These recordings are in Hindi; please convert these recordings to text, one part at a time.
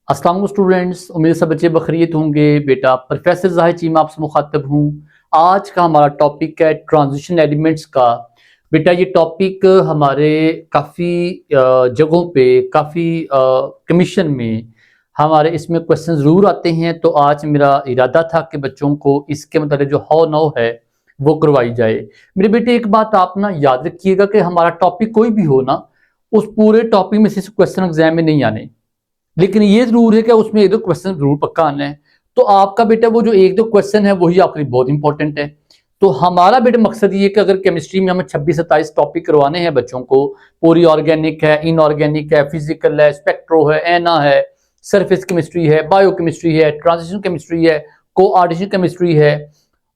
अस्सलाम वालेकुम स्टूडेंट्स, उम्मीद सब बच्चे बखैरियत होंगे। बेटा प्रोफेसर जाहिद चीमा आपसे मुखातब हूँ। आज का हमारा टॉपिक है ट्रांजिशन एलिमेंट्स का। बेटा ये टॉपिक हमारे काफ़ी जगहों पे काफ़ी कमीशन में हमारे इसमें क्वेश्चन ज़रूर आते हैं। तो आज मेरा इरादा था कि बच्चों को इसके मतलब जो हाउ नाउ है वो करवाई जाए। मेरे बेटे एक बात आप ना याद रखिएगा कि हमारा टॉपिक कोई भी हो ना, उस पूरे टॉपिक में से क्वेश्चन एग्जाम में नहीं आने, लेकिन ये जरूर है कि उसमें एक दो क्वेश्चन जरूर पक्का आना है। तो आपका बेटा वो जो एक दो क्वेश्चन है वही आपके लिए बहुत इंपॉर्टेंट है। तो हमारा बेटा मकसद ये कि अगर केमिस्ट्री में हमें 26-27 टॉपिक करवाने हैं बच्चों को, पूरी ऑर्गेनिक है, इनऑर्गेनिक है, फिजिकल है, स्पेक्ट्रो है, एना है, सरफेस केमिस्ट्री है, बायोकेमिस्ट्री है, ट्रांजिशन केमिस्ट्री है, कोऑर्डिनेशन केमिस्ट्री है,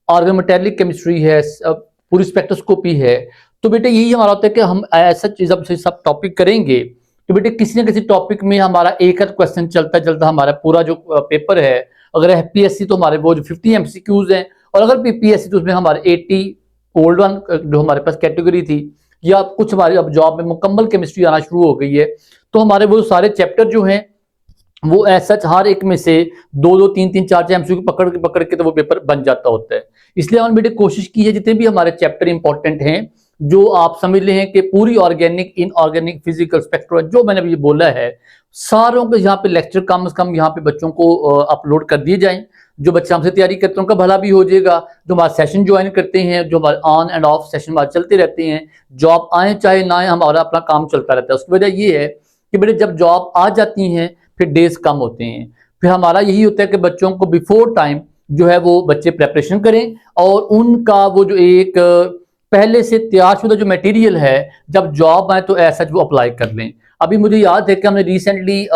ऑर्गेनोमेटेलिक केमिस्ट्री है, पूरी स्पेक्ट्रोस्कोपी है। तो बेटा यही हमारा होता है कि हम ऐसा चीज सब टॉपिक करेंगे तो बेटे किसी ना किसी टॉपिक में हमारा एक आध क्वेश्चन चलता चलता हमारा पूरा जो पेपर है, अगर एफपीएससी तो हमारे वो जो 50 एमसीक्यूज हैं, और अगर पीपीएससी तो उसमें हमारे 80 ओल्ड वन जो हमारे पास कैटेगरी थी, या कुछ हमारी अब जॉब में मुकम्मल केमिस्ट्री आना शुरू हो गई है। तो हमारे वो सारे चैप्टर जो हैं वो ऐसा हर एक में से दो दो तीन तीन चार चार एमसीक्यू पकड़ के तो वो पेपर बन जाता होता है। इसलिए हमने बेटे कोशिश की है जितने भी हमारे चैप्टर इंपॉर्टेंट हैं, जो आप समझ लें कि पूरी ऑर्गेनिक, इनऑर्गेनिक, फिजिकल, स्पेक्ट्रो जो मैंने अभी बोला है, सारों के यहाँ पे लेक्चर कम से कम यहाँ पे बच्चों को अपलोड कर दिए जाएं। जो बच्चे हमसे तैयारी करते हैं उनका भला भी हो जाएगा। जो हमारा सेशन ज्वाइन करते हैं, जो हमारे ऑन एंड ऑफ सेशन हमारे चलते रहते हैं, जॉब आए चाहे ना आए हमारा अपना काम चलता रहता है। उसकी वजह ये है कि बेटे जब जॉब आ जाती हैं फिर डेज कम होते हैं। फिर हमारा यही होता है कि बच्चों को बिफोर टाइम जो है वो बच्चे प्रेपरेशन करें, और उनका वो जो एक पहले से तैयारशुदा जो मटेरियल है जब जॉब आए तो ऐसा वो अप्लाई कर लें। अभी मुझे याद है कि हमने रिसेंटली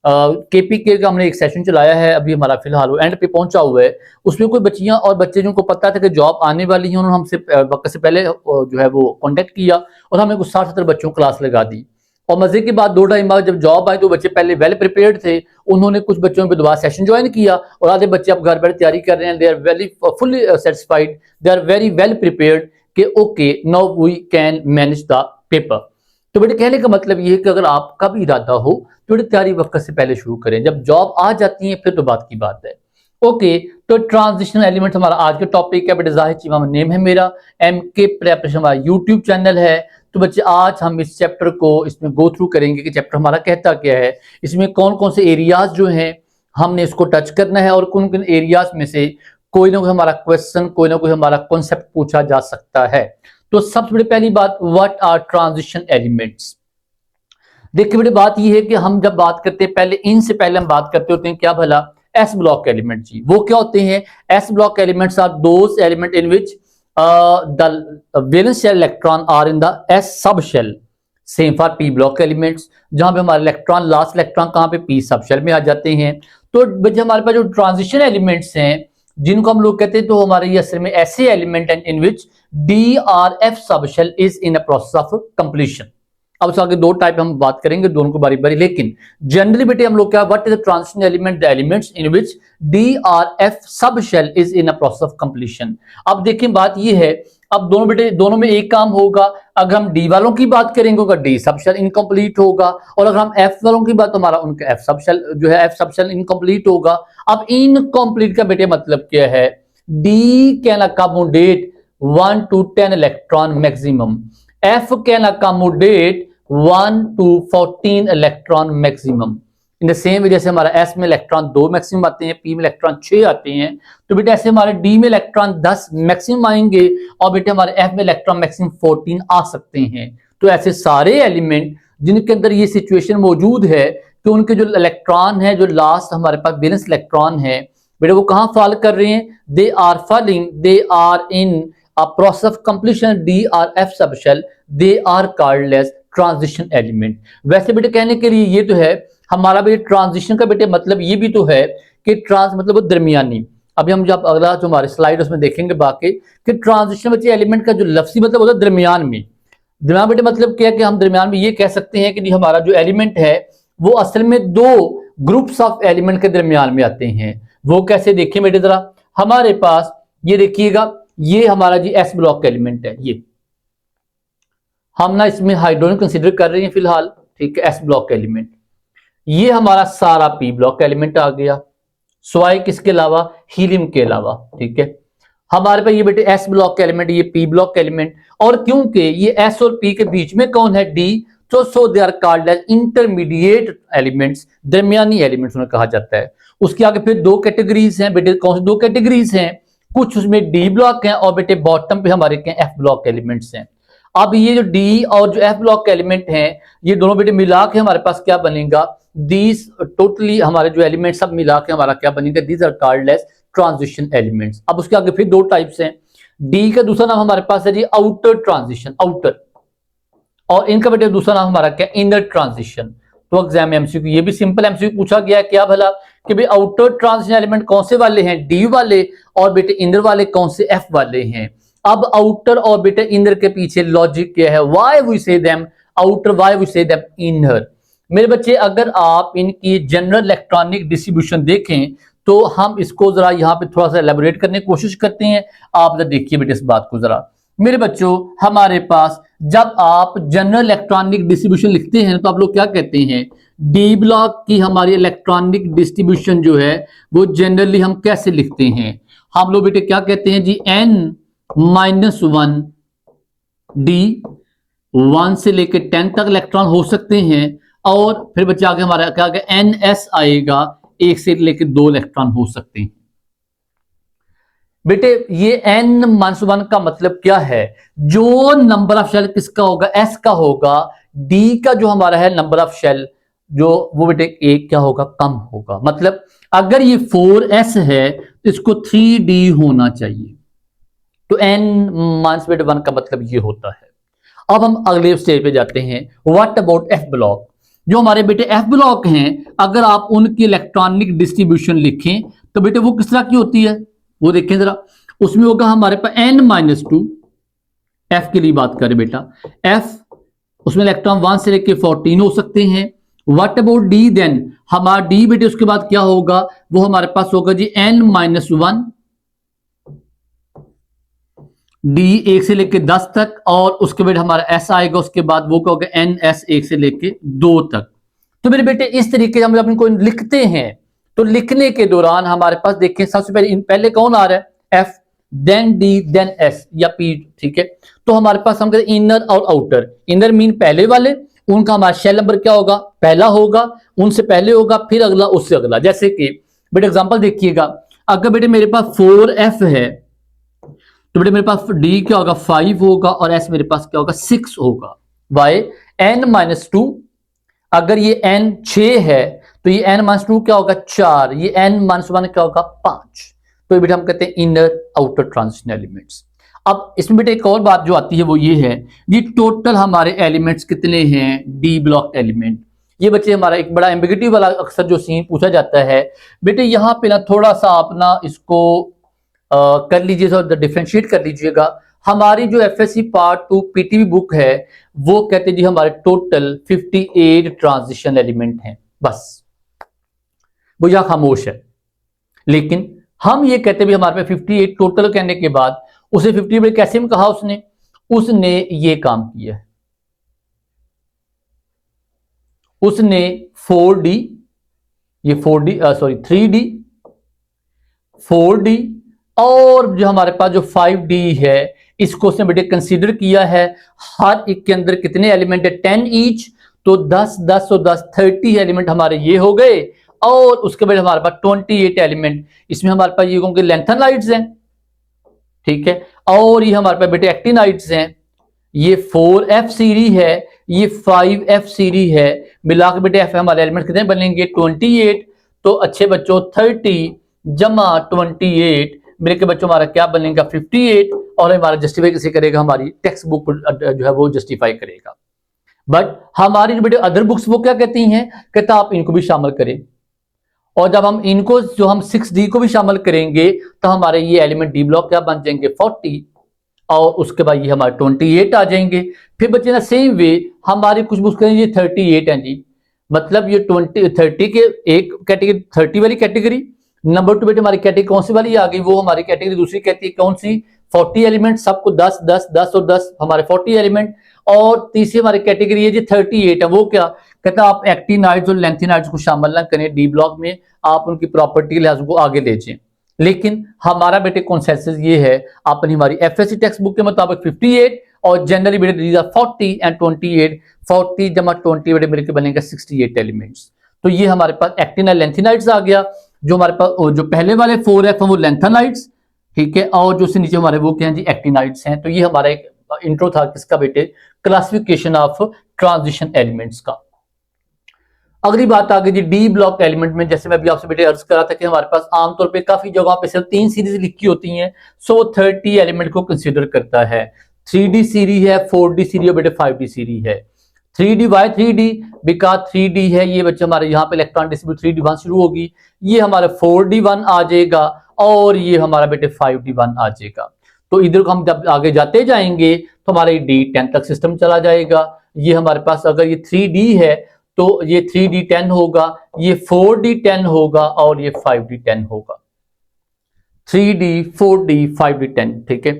केपीके का हमने एक सेशन चलाया है, अभी हमारा फिलहाल वो एंड पे पहुंचा हुआ है। उसमें कोई बच्चियां और बच्चे जिनको पता था कि जॉब आने वाली है, उन्होंने हमसे वक्त से पहले जो है वो कॉन्टेक्ट किया और हमें कुछ 60-70 बच्चों को क्लास लगा दी। और मजे की बात 2 टाइम बाद जब जॉब आई तो बच्चे पहले वेल प्रिपेयर्ड थे, उन्होंने कुछ बच्चों पे दोबारा सेशन ज्वाइन किया और आधे बच्चे अब घर बैठे तैयारी कर रहे हैं। They are very fully satisfied, they are very well prepared कि okay now we can manage the paper. तो बेटे कहने का मतलब ये है कि अगर आपका भी इरादा हो तो बेटे तैयारी वक्त से पहले शुरू करें, जब जॉब आ जाती है फिर तो बात की बात है। ओके, तो ट्रांजिशन एलिमेंट हमारा आज का टॉपिक है। बेटे जाहिद चीमा नेम है मेरा, एमके प्रेपरेशन हमारा यूट्यूब चैनल है। तो बच्चे आज हम इस चैप्टर को इसमें गो थ्रू करेंगे कि चैप्टर हमारा कहता क्या है, इसमें कौन कौन से एरियाज जो हैं हमने इसको टच करना है, और कौन कौन एरियाज में से कोई ना कोई हमारा क्वेश्चन, कोई ना कोई हमारा कॉन्सेप्ट पूछा जा सकता है। तो सबसे बड़ी पहली बात, व्हाट आर ट्रांजिशन एलिमेंट्स। देखिए बेटे बात यह है कि हम जब बात करते हैं पहले इनसे पहले हम बात करते होते हैं क्या भला, एस ब्लॉक एलिमेंट जी। वो क्या होते हैं? S block elements are those element in which the valence shell electron are in the s sub shell, same for p block elements, जहां पे हमारे इलेक्ट्रॉन लास्ट इलेक्ट्रॉन कहां पे p सब शेल में आ जाते हैं। तो हमारे पास जो ट्रांजिशन एलिमेंट्स हैं जिनको हम लोग कहते हैं, तो हमारे ये असल में ऐसे एलिमेंट हैं in which DRF sub shell is in a process of completion. अब उसके आगे दो टाइप हम बात करेंगे, दोनों को बारी बारी, लेकिन जनरली बेटे हम लोग क्या, what is the transition element? The elements in which DRF sub shell is in a process of completion. अब देखिए बात ये है, अब दोनों बेटे दोनों में एक काम होगा। अगर हम डी वालों की बात करेंगे होगा डी सब शेल इनकम्प्लीट होगा, और अगर हम एफ वालों की बात तो हमारा उनका एफ सब शेल जो है एफ सब शेल इनकम्प्लीट होगा। अब इनकम्प्लीट का बेटे मतलब क्या है? D can accommodate 1 to 10 electron maximum, F can accommodate 1 to 14 electron maximum. In the same way जैसे हमारा S में इलेक्ट्रॉन 2 मैक्सिमम आते हैं, P में इलेक्ट्रॉन 6 आते हैं, तो बेटे ऐसे हमारे D में इलेक्ट्रॉन 10 मैक्सिमम आएंगे, और बेटे हमारे F में इलेक्ट्रॉन मैक्सिमम 14 आ सकते हैं। तो ऐसे सारे एलिमेंट जिनके अंदर ये सिचुएशन मौजूद है कि उनके जो इलेक्ट्रॉन है, जो लास्ट हमारे पास वैलेंस इलेक्ट्रॉन है, बेटे वो कहाँ फॉल कर रहे हैं? They are falling, they are in a process of completion DRF subshell, they are called as transition element। वैसे बेटे कहने के लिए ये तो है हमारा बेटे ट्रांजिशन का बेटे मतलब ये भी तो है कि ट्रांस मतलब वो दरमियानी। अभी हम जब अगला जो हमारे स्लाइड उसमें देखेंगे बाकी कि ट्रांजिशन बच्चे एलिमेंट का जो लफ्जी मतलब होता है दरमियान में। दरमियान बेटे मतलब क्या कि हम दरमियान में ये कह सकते हैं कि हमारा जो एलिमेंट है वो असल में दो ग्रुप्स ऑफ एलिमेंट के दरमियान में आते हैं। वो कैसे? देखिए बेटे जरा, हमारे पास ये देखिएगा, ये हमारा जी एस ब्लॉक एलिमेंट है। ये हम ना इसमें हाइड्रोजन कंसीडर कर रहे हैं फिलहाल, ठीक है, एस ब्लॉक एलिमेंट। ये हमारा सारा पी ब्लॉक एलिमेंट आ गया, स्वाय किसके अलावा, हीलियम के अलावा। ठीक है, हमारे पास ये बेटे एस ब्लॉक एलिमेंट, ये पी ब्लॉक एलिमेंट, और क्योंकि ये एस और पी के बीच में कौन है, डी, तो so they are called as intermediate elements, दरमियानी एलिमेंट्स उन्हें कहा जाता है। उसके आगे फिर दो कैटेगरीज हैं बेटे, कौन सी दो कैटेगरीज हैं, कुछ उसमें डी ब्लॉक हैं और बेटे बॉटम पे हमारे क्या एफ ब्लॉक एलिमेंट्स हैं। अब ये जो डी और जो एफ ब्लॉक एलिमेंट हैं, ये दोनों बेटे मिला के हमारे पास क्या बनेगा, दीज टोटली हमारे जो एलिमेंट सब मिला के हमारा क्या बनेगा, these are called as transition elements. अब उसके आगे फिर दो टाइप्स हैं, डी का दूसरा नाम हमारे पास है जी आउटर ट्रांजिशन, आउटर, और इनका बेटे दूसरा नाम हमारा क्या, इनर ट्रांजिशन। तो एग्जाम में एमसीक्यू ये भी सिंपल एमसीक्यू पूछा गया है क्या भला, कि भाई आउटर ट्रांजिशन एलिमेंट कौन से वाले हैं, डी वाले, और बेटे इनर वाले कौन से, एफ वाले हैं। अब आउटर और बेटे इनर के पीछे लॉजिक क्या है, व्हाई वी से देम आउटर, व्हाई वी से देम इनर। मेरे बच्चे अगर आप इनकी जनरल इलेक्ट्रॉनिक डिस्ट्रीब्यूशन देखें तो हम इसको जरा यहाँ पे थोड़ा सा एलैबोरेट करने की कोशिश करते हैं। आप जरा देखिए बेटे इस बात को जरा। मेरे बच्चों हमारे पास जब आप जनरल इलेक्ट्रॉनिक डिस्ट्रीब्यूशन लिखते हैं तो आप लोग क्या कहते हैं, डी ब्लॉक की हमारी इलेक्ट्रॉनिक डिस्ट्रीब्यूशन जो है वो जनरली हम कैसे लिखते हैं, हम लोग बेटे क्या कहते हैं जी, n-1 डी, 1 से लेकर 10 तक इलेक्ट्रॉन हो सकते हैं, और फिर बच्चे आगे हमारा क्या आगे ns आएगा, 1 से लेकर 2 इलेक्ट्रॉन हो सकते हैं। बेटे ये n-1 का मतलब क्या है, जो नंबर ऑफ शेल किसका होगा, s का होगा, d का जो हमारा है नंबर ऑफ शेल जो वो बेटे एक क्या होगा, कम होगा। मतलब अगर ये 4s है तो इसको 3d होना चाहिए। तो n-1 का मतलब ये होता है। अब हम अगले स्टेज पे जाते हैं, व्हाट अबाउट एफ ब्लॉक। जो हमारे बेटे एफ ब्लॉक हैं, अगर आप उनकी इलेक्ट्रॉनिक डिस्ट्रीब्यूशन लिखें तो बेटे वो किस तरह की होती है, वो देखें जरा। उसमें होगा हमारे पास n-2, एफ के लिए बात करें बेटा, एफ उसमें इलेक्ट्रॉन 1 से लेकर 14 हो सकते हैं। व्हाट अबाउट डी, देन हमारा डी बेटे उसके बाद क्या होगा, वो हमारे पास होगा जी n-1, डी 1 से लेके 10 तक, और उसके बाद हमारा एस आएगा, उसके बाद वो क्या होगा ns 1 से लेके 2 तक। तो मेरे बेटे इस तरीके हम जब इनको लिखते हैं तो लिखने के दौरान हमारे पास देखें सबसे पहले कौन आ रहा है, F, then D, then S या पी। ठीक है, तो हमारे पास हम कहते हैं इनर और आउटर। इनर मीन पहले वाले, उनका हमारा शेल नंबर क्या होगा, पहला होगा, उनसे पहले होगा, फिर अगला, उससे अगला। जैसे कि बेटे एग्जांपल देखिएगा, अगर बेटे मेरे पास 4f है तो बेटे मेरे पास डी क्या होगा, 5 होगा, और एस मेरे पास क्या होगा, 6 होगा। वाई n-2, अगर ये n 6 है तो ये n-2 क्या होगा, 4, ये n-1 क्या होगा, 5। तो ये बेटे हम कहते हैं इनर आउटर ट्रांजिशन एलिमेंट्स। अब इसमें बेटे एक और बात जो आती है वो ये है जी, टोटल हमारे एलिमेंट्स कितने हैं, डी ब्लॉक एलिमेंट। ये बच्चे हमारा एक बड़ा एम्बिग्यूटी वाला अक्सर जो सीन पूछा जाता है बेटे, यहाँ पे ना थोड़ा सा आप ना इसको कर लीजिए और डिफरेंशिएट कर लीजिएगा। हमारी जो एफएससी पार्ट 2 पीटीबी बुक है वो कहते जी हमारे टोटल 58 ट्रांजिशन एलिमेंट हैं, बस वो यहां खामोश है। लेकिन हम ये कहते भी हमारे पे 58 टोटल कहने के बाद उसे 50 में कैसे में कहा उसने ये काम किया है, उसने 4D, ये 4D सॉरी 3D, 4D और जो हमारे पास जो 5D है इसको उसने बेटे कंसीडर किया है। हर एक के अंदर कितने एलिमेंट है, 10 ईच, तो 10 10 और 10 30 एलिमेंट हमारे ये हो गए। और उसके बाद हमारे पास 28 एलिमेंट, इसमें हमारे पास ये होंगे लेंथेनाइड्स हैं, ठीक है, और ये हमारे पास बेटे एक्टिनाइड्स हैं। ये 4F सीरीज है, ये 5F सीरीज है, मिलाकर बेटे F हमारे एलिमेंट कितने बनेंगे 28। तो अच्छे बच्चों 30 जमा 28 मेरे के बच्चों हमारा क्या बनेगा 58, और हमारा जस्टिफाई कैसे करेगा, हमारी टेक्स्ट बुक जो है वो जस्टिफाई करेगा। बट हमारी जो बेटे अदर बुक्स वो क्या कहती हैं, कहता आप इनको भी शामिल करें, और जब हम इनको जो हम 6D को भी शामिल करेंगे तो हमारे ये एलिमेंट डी ब्लॉक क्या बन जाएंगे 40, और उसके बाद ये हमारे 28 आ जाएंगे। फिर बच्चे ना सेम वे हमारी कुछ बुक्स करेंगे 38 हैं जी, मतलब ये 30 के एक कैटेगरी 30 वाली कैटेगरी। नंबर 2 बेटे हमारी कैटेगरी कौन सी वाली आ गई, वो हमारी कैटेगरी दूसरी कहती है कौन सी 40 एलिमेंट, सबको 10 10 10 और 10 हमारे 40 एलिमेंट। और तीसरी हमारी कैटेगरी है जी 38 है, वो क्या कहता है, आप एक्टिनाइड्स और लैंथिनाइड्स को शामिल ना करें डी ब्लॉक में, आप उनकी प्रॉपर्टी के लिहाज को आगे ले जाएं। लेकिन हमारा बेटे कॉन्सेंसस ये है, आपने हमारी एफएससी टेक्स्ट बुक के मुताबिक 58 और जनरली बेटे दीज आर 40 एंड 28, 40 जमा 20 बेटे मिलकर बनेगा 68 एलिमेंट्स। तो ये हमारे पास एक्टिनाइड लैंथिनाइड्स आ गया। जो हमारे पास जो पहले वाले 4 है वो लैंथेनाइड्स, ठीक है, और जो से नीचे हमारे वो क्या है जी एक्टिनाइड्स हैं। तो ये हमारा एक इंट्रो था किसका बेटे, क्लासिफिकेशन ऑफ ट्रांजिशन एलिमेंट्स का। अगली बात आ गई जी डी ब्लॉक एलिमेंट में। जैसे मैं भी आपसे बेटे अर्ज करा था कि हमारे पास आमतौर पे काफी जगहों पे सिर्फ 3 सीरीज लिखी होती हैं, सो 30 एलिमेंट को कंसीडर करता है। 3D सीरीज है, 4D सीरीज है बेटे, 5D सीरीज है। 3D Y 3D because 3D है, ये बच्चे हमारे यहाँ पे इलेक्ट्रॉन डिस्ट्रीब्यूट 3D1 शुरू होगी, ये हमारा 4D1 आ जाएगा और ये हमारा बेटे 5D1 आ जाएगा। तो इधर को हम जब आगे जाते जाएंगे तो हमारा D10 तक सिस्टम चला जाएगा। ये हमारे पास अगर ये 3D है तो ये 3D10 होगा, ये 4D10 होगा और ये 5D10 होगा। 3D 4D 5D10, ठीक है।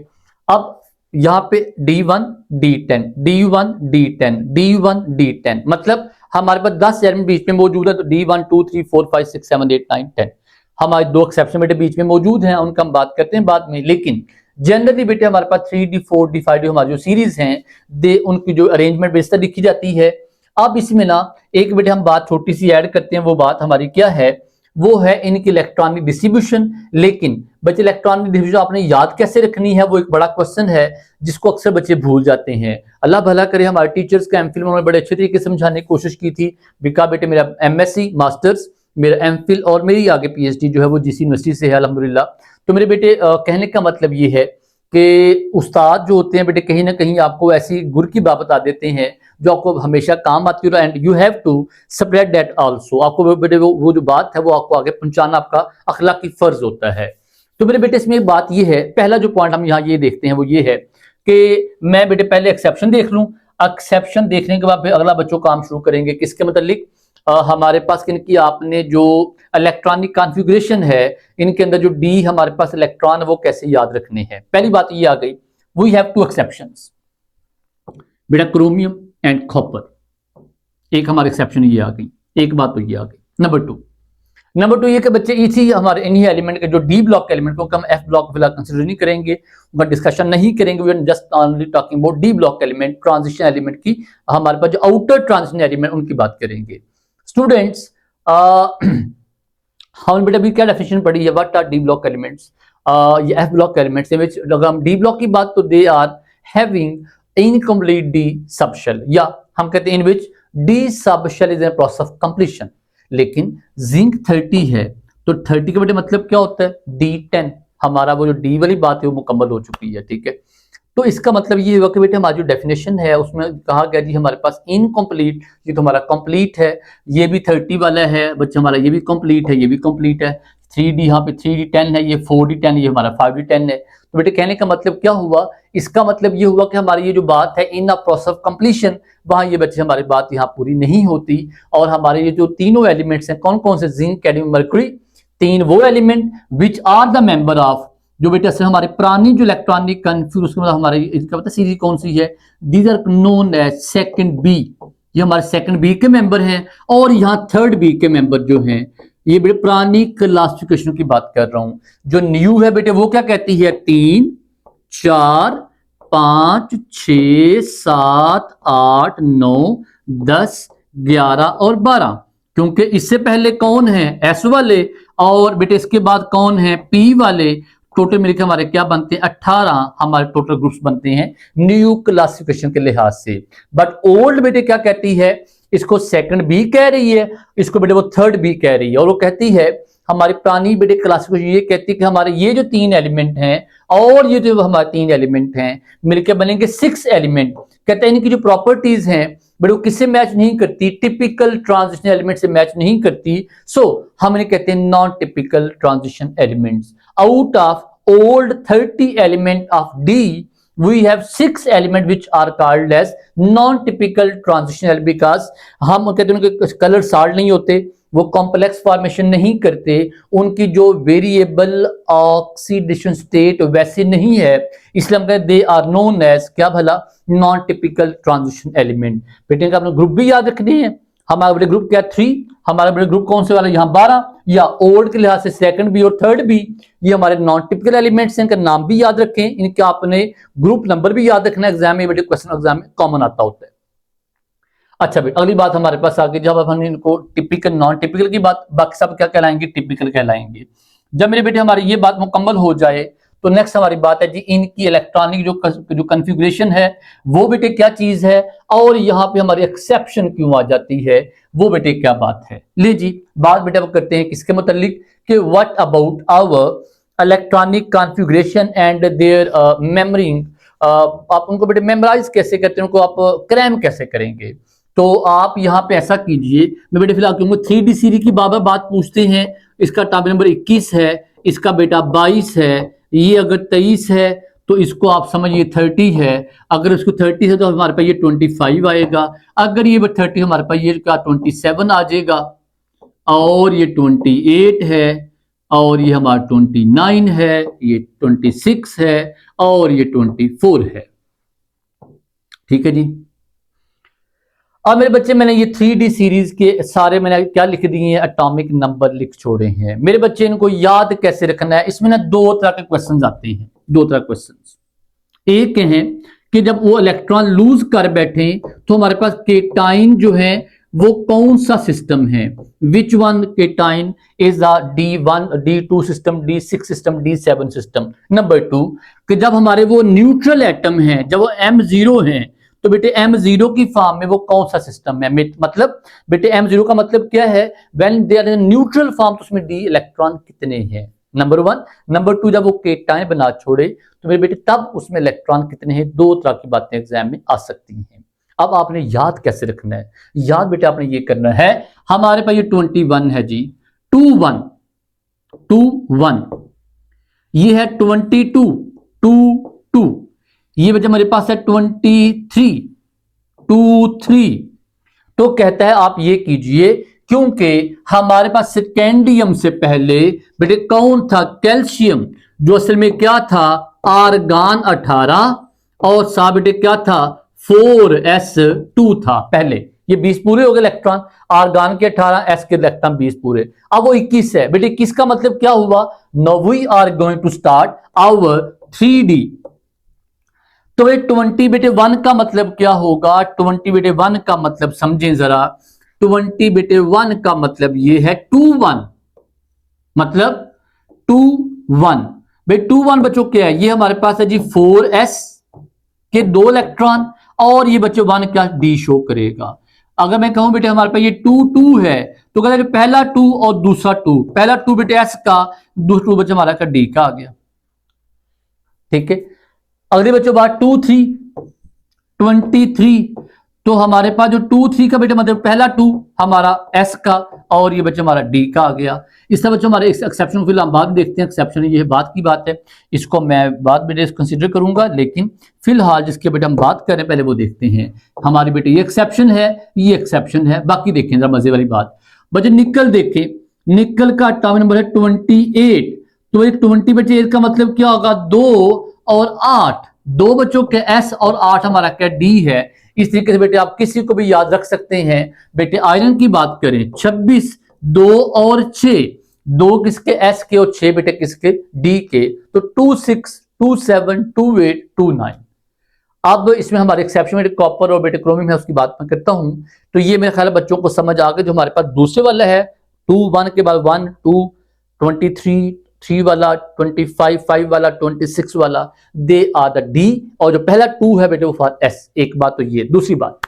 अब यहाँ पे D1 D10 D1 D10 D1 D10 मतलब हमारे पास 10 एलिमेंट बीच में मौजूद है, तो D1 2 3 4 5 6 7 8 9 10 हमारे 2 एक्सेप्शन बेटे बीच में मौजूद हैं, उनका हम बात करते हैं बाद में। लेकिन जनरली बेटे हमारे पास 3D 4D 5D हमारी जो सीरीज हैं दे उनकी जो अरेंजमेंट बेस पर लिखी जाती है। अब इसमें ना एक बेटे हम बात छोटी सी ऐड करते हैं, वो बात हमारी क्या है, वो है इनकी इलेक्ट्रॉनिक डिस्ट्रीब्यूशन। लेकिन बच्चे इलेक्ट्रॉनिक डिस्ट्रीब्यूशन आपने याद कैसे रखनी है, वो एक बड़ा क्वेश्चन है जिसको अक्सर बच्चे भूल जाते हैं। अल्लाह भला करे हमारे टीचर्स का एमफिल में बड़े अच्छे तरीके से समझाने की कोशिश की थी। बिका बेटे मेरा एमएससी मास्टर्स, मेरा एमफिल और मेरी आगे पीएचडी जो है वो जीसी यूनिवर्सिटी से है अल्हम्दुलिल्लाह। तो मेरे बेटे कहने का मतलब ये है कि उस्ताद जो होते हैं बेटे कहीं ना कहीं आपको ऐसी गुर की बात बता देते हैं जो आपको हमेशा काम आती है, and you have to spread that also. आपको बेटे वो जो बात है वो आपको आगे पहुंचाना आपका अखलाकी फर्ज होता है। तो मेरे बेटे इसमें एक बात ये है, पहला जो पॉइंट हम यहाँ ये देखते हैं वो ये है कि मैं बेटे पहले एक्सेप्शन देख लूं, एक्सेप्शन देखने के बाद फिर अगला बच्चों काम शुरू करेंगे किसके मतलब हमारे पास इनकी आपने जो इलेक्ट्रॉनिक कॉन्फ़िगरेशन है इनके अंदर जो डी हमारे पास इलेक्ट्रॉन वो कैसे याद रखने हैं। पहली बात ये आ गई, वी हैव 2 एक्सेप्शंस बेटा, क्रोमियम एंड कॉपर। एक हमारे एक्सेप्शन ये आ गई, एक बात तो ये आ गई। नंबर टू ये कि बच्चे इसी हमारे इन्हीं एलिमेंट के जो डी ब्लॉक एलिमेंट को हम एफ ब्लॉक फिलहाल कंसिडर नहीं करेंगे, उनका डिस्कशन नहीं करेंगे। We are just only talking about D block element, transition element की हमारे पास जो आउटर ट्रांजिशन एलिमेंट उनकी बात करेंगे। स्टूडेंट्स हम बेटा भी क्या डेफिनेशन पढ़ी है, what are D block elements, ये एफ ब्लॉक एलिमेंट्स विच अगर हम डी ब्लॉक की बात तो they are having incomplete D subshell, या हम कहते हैं in which D subshell is in process of completion. लेकिन जिंक 30 है तो 30 के बेटे मतलब क्या होता है, D10 हमारा वो जो डी वाली बात है वो मुकम्मल हो चुकी है, ठीक है। तो इसका मतलब ये हुआ कि बेटे हमारी जो डेफिनेशन है उसमें कहा गया जी हमारे पास इनकम्प्लीट, ये तो हमारा कंप्लीट है, ये भी 30 वाला है बच्चे, हमारा ये भी कंप्लीट है, ये भी कंप्लीट है। 3D यहाँ पे 3D10 है, ये 4D10, ये हमारा 5D10 है। तो बेटे कहने का मतलब क्या हुआ, इसका मतलब ये हुआ कि हमारी ये जो बात है इन अ प्रोसेस ऑफ कंप्लीशन, वहाँ ये बच्चे हमारी बात यहाँ पूरी नहीं होती। और हमारे ये जो तीनों एलिमेंट्स हैं कौन कौन से, जिंक कैडमियम मरकरी, 3 वो element which are the member of, जो बेटा से हमारे पुरानी जो इलेक्ट्रॉनिक कंफ्यूज उसके बाद हमारे इसका पता सीरीज कौन सी है, these are known as second B, ये हमारे सेकंड बी के मेंबर हैं। और यहाँ थर्ड बी के मेंबर जो हैं ये बेटे पुरानी क्लासिफिकेशन की बात कर रहा हूं। जो न्यू है बेटे वो क्या कहती है, 3 4 5 6 7 8 9 10 11 और 12, क्योंकि इससे पहले कौन है, एस वाले, और बेटे इसके बाद कौन है, पी वाले। टोटल मिलकर हमारे क्या बनते हैं, 18 हमारे टोटल ग्रुप्स बनते हैं न्यू क्लासिफिकेशन के लिहाज से। बट ओल्ड बेटे क्या कहती है, इसको सेकंड बी कह रही है, इसको बेटे वो थर्ड बी कह रही है। और वो कहती है हमारी पुरानी बेटे क्लासिफिकेशन ये कहती है कि हमारे ये जो 3 एलिमेंट हैं और ये जो हमारे 3 एलिमेंट हैं मिलकर बनेंगे 6 एलिमेंट। कहते हैं इनकी जो प्रॉपर्टीज हैं बट वो किससे मैच नहीं करती, टिपिकल ट्रांजिशन एलिमेंट से मैच नहीं करती। सो हम इन्हें कहते हैं non typical transition elements. Out of old 30 element of D we have 6 elements which are called as non-typical transition element, because हम कहते हैं उनके कलर साल्ट नहीं होते, वो कॉम्प्लेक्स फॉर्मेशन नहीं करते, उनकी जो वेरिएबल ऑक्सीडेशन स्टेट वैसे नहीं है, इसलिए हम कहते दे आर नोन एज क्या भला, नॉन टिपिकल ट्रांजिशन एलिमेंट। बेटे इनका अपने ग्रुप भी याद रखने हैं। हमारा बेटे ग्रुप क्या 3, हमारा बेटे ग्रुप कौन से वाला यहाँ 12, या ओल्ड के लिहाज से सेकंड भी और थर्ड भी, ये हमारे नॉन टिपिकल एलिमेंट्स हैं। इनका नाम भी याद रखें, इनका आपने ग्रुप नंबर भी याद रखना एग्जाम में, बेटे क्वेश्चन एग्जाम में कॉमन आता होता है। अच्छा बेटा अगली बात हमारे पास आ गई, जब हम इनको टिपिकल नॉन टिपिकल की बात, बाकी सब क्या कहलाएंगे, टिपिकल कहलाएंगे। जब मेरे बेटे हमारी ये बात मुकम्मल हो जाए तो नेक्स्ट हमारी बात है जी इनकी इलेक्ट्रॉनिक जो कन्फिगरेशन है वो बेटे क्या चीज है, और यहाँ पे हमारी एक्सेप्शन क्यों आ जाती है, वो बेटे क्या बात है। ले जी बात बेटे अब करते हैं किसके मुतालिक कि what about our electronic configuration and their memoring. आप उनको बेटे मेमोराइज कैसे करते हैं, उनको आप क्रैम कैसे करेंगे। तो आप यहाँ पे ऐसा कीजिए, मैं बेटे फिलहाल क्योंकि 3D सीरीज की बात पूछते हैं, इसका टॉपिक नंबर 21 है, इसका बेटा 22 है, ये अगर 23 है तो इसको आप समझिए 30 है, अगर इसको 30 है तो हमारे पास ये 25 आएगा, अगर ये 30 हमारे पास ये क्या 27 आ जाएगा, और ये 28 है, और ये हमारा 29 है, ये 26 है, और ये 24 है। ठीक है जी। अब मेरे बच्चे मैंने ये 3D सीरीज के सारे मैंने क्या लिख दिए हैं, एटॉमिक नंबर लिख छोड़े हैं। मेरे बच्चे इनको याद कैसे रखना है, इसमें ना दो तरह के क्वेश्चंस आते हैं, दो तरह के क्वेश्चंस। एक है कि जब वो इलेक्ट्रॉन लूज कर बैठे तो हमारे पास केटाइन जो है वो कौन सा सिस्टम है, which one cation is the D1 D2 system, D6 system, D7 system. Number 2 कि जब हमारे वो न्यूट्रल एटम है, जब वो M0 है, तो बेटे M0 की फॉर्म में वो कौन सा सिस्टम है, मतलब बेटे M0 का मतलब क्या है, when they are in neutral form तो उसमें D इलेक्ट्रॉन कितने हैं, नंबर 1। नंबर 2 जब वो केटाइन बना छोड़े तो मेरे बेटे तब उसमें इलेक्ट्रॉन कितने हैं। दो तरह की बातें एग्जाम में आ सकती हैं। अब आपने याद कैसे रखना है, याद बेटे आपने ये करना है, हमारे पास ये 21 है जी, 21 ये है 22 ये बच्चा हमारे पास है 23 तो कहता है आप ये कीजिए, क्योंकि हमारे पास सेकेंडियम से पहले बेटे कौन था, कैल्शियम, जो असल में क्या था आर्गान 18, और सा बेटे क्या था 4s2 था पहले। ये 20 पूरे हो गए इलेक्ट्रॉन, आर्गान के 18, एस के इलेक्ट्रॉन 20 पूरे, अब वो 21 है। बेटे 21 का मतलब क्या हुआ, now we are going to start our 3D। तो ये 20 बेटे 1 का मतलब क्या होगा, 20 बेटे 1 का मतलब समझें जरा, 20 बेटे 1 का मतलब ये है 21, मतलब 21 भाई 21 बच्चों क्या है, ये हमारे पास है जी 4s के 2 इलेक्ट्रॉन, और ये बच्चों 1 क्या D शो करेगा। अगर मैं कहूं बेटे हमारे पास ये 2 है तो कहते हैं पहला 2 और दूसरा 2, पहला 2 बेटे S का, दूसरा 2 बच्चों हमारा का D का आ गया। ठीक है, अगले बच्चों बात 23 तो हमारे पास जो 23 का बेटा मतलब पहला 2 हमारा S का, और ये बच्चा हमारा D का आ गया। इससे बच्चों हमारे एक्सेप्शन फिलहाल हम बाद देखते हैं, एक्सेप्शन ये बात की बात है, इसको मैं बाद बेटे कंसिडर करूंगा, लेकिन फिलहाल जिसके बेटे हम बात कर रहे हैं पहले वो देखते हैं। हमारी बेटे ये एक्सेप्शन है, ये एक्सेप्शन है, बाकी देखें जरा मजे वाली बात। बच्चे निकल देखें, निकल का एटॉमिक नंबर है 28, तो ये 20 बच्चे का मतलब क्या होगा 2 और 8, 2 बच्चों के S और 8 हमारा क्या D है। इस तरीके से बेटे आप किसी को भी याद रख सकते हैं। बेटे आयरन की बात करें 26, 2 और 6, 2 किसके S के और 6 बेटे किसके D के, तो 26, 27, 28, 29। अब इसमें हमारे एक्सेप्शन में कॉपर और बेटे क्रोमियम है, उसकी बात मैं करता हूं। तो ये मेरे ख्याल बच्चों को समझ आ गया। जो हमारे पास दूसरे वाला है 21 के बाद 1, 2, 23, 3 वाला, 25, 5 वाला, 26 वाला, दे आर द D, और जो पहला 2 है बेटे वो फॉर S। एक बात तो ये, दूसरी बात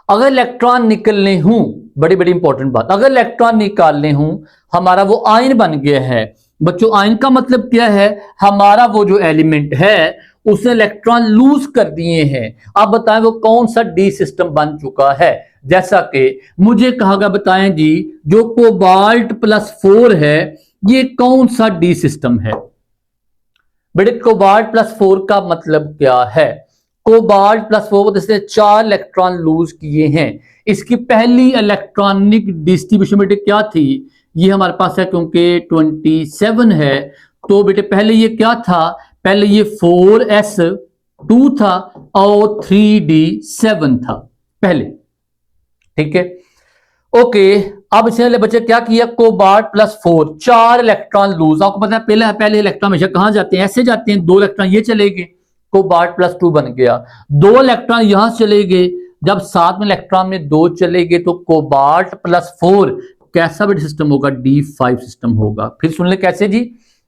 अगर इलेक्ट्रॉन निकलने हूं, बड़ी बड़ी इंपॉर्टेंट बात, अगर इलेक्ट्रॉन निकालने हूं, हमारा वो आयन बन गया है। बच्चों आयन का मतलब क्या है, हमारा वो जो एलिमेंट है उसने इलेक्ट्रॉन लूज कर दिए हैं। आप बताएं वो कौन सा D सिस्टम बन चुका है। जैसा कि मुझे कहा गया बताएं जी, जो कोबाल्ट +4 है ये कौन सा D सिस्टम है। बेटे कोबाल्ट +4 का मतलब क्या है, कोबाल्ट प्लस 4 से 4 इलेक्ट्रॉन लूज किए हैं। इसकी पहली इलेक्ट्रॉनिक डिस्ट्रीब्यूशन बेटे क्या थी, ये हमारे पास है क्योंकि 27 है, तो बेटे पहले ये क्या था, पहले ये 4s2 था और 3d7 था पहले, ठीक है। ओके, अब इसने बच्चे क्या किया, कोबाल्ट प्लस 4 4 इलेक्ट्रॉन लूज। आपको पता है पहले इलेक्ट्रॉन हमेशा कहां जाते हैं, ऐसे जाते हैं, 2 इलेक्ट्रॉन ये चले गए, कोबाल्ट प्लस 2 बन गया, 2 इलेक्ट्रॉन यहां चले गए, जब साथ में इलेक्ट्रॉन में 2 चले गए तो कोबाल्ट प्लस 4 कैसा भी सिस्टम होगा, D5 सिस्टम होगा। फिर सुन ले कैसे जी,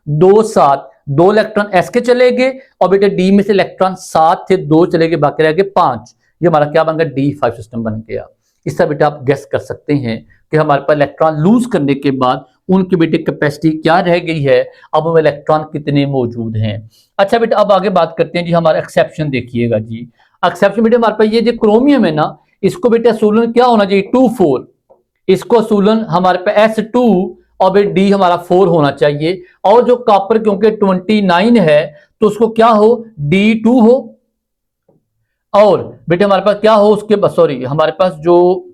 2 इलेक्ट्रॉन एस के चले गए और बेटे डी में से इलेक्ट्रॉन 7 थे, 2 चले गए, बाकी रह गए 5, ये हमारा क्या बन गया, D5 सिस्टम बन गया। इस तरह बेटा आप गेस कर सकते हैं कि हमारे पास इलेक्ट्रॉन लूज करने के बाद उनकी बेटे कैपेसिटी क्या रह गई है, अब वो इलेक्ट्रॉन कितने मौजूद हैं। अच्छा बेटा अब आगे बात करते हैं जी, हमारा एक्सेप्शन देखिएगा जी। एक्सेप्शन बेटे हमारे पास ये जो क्रोमियम है ना, इसको बेटा असूलन क्या होना चाहिए, 2 4, इसको असूलन हमारे पास S2 और बेटे डी हमारा 4 होना चाहिए, और जो कॉपर क्योंकि 29 है तो उसको क्या हो, D2 हो, और बेटे हमारे पास क्या हो उसके, सॉरी हमारे पास जो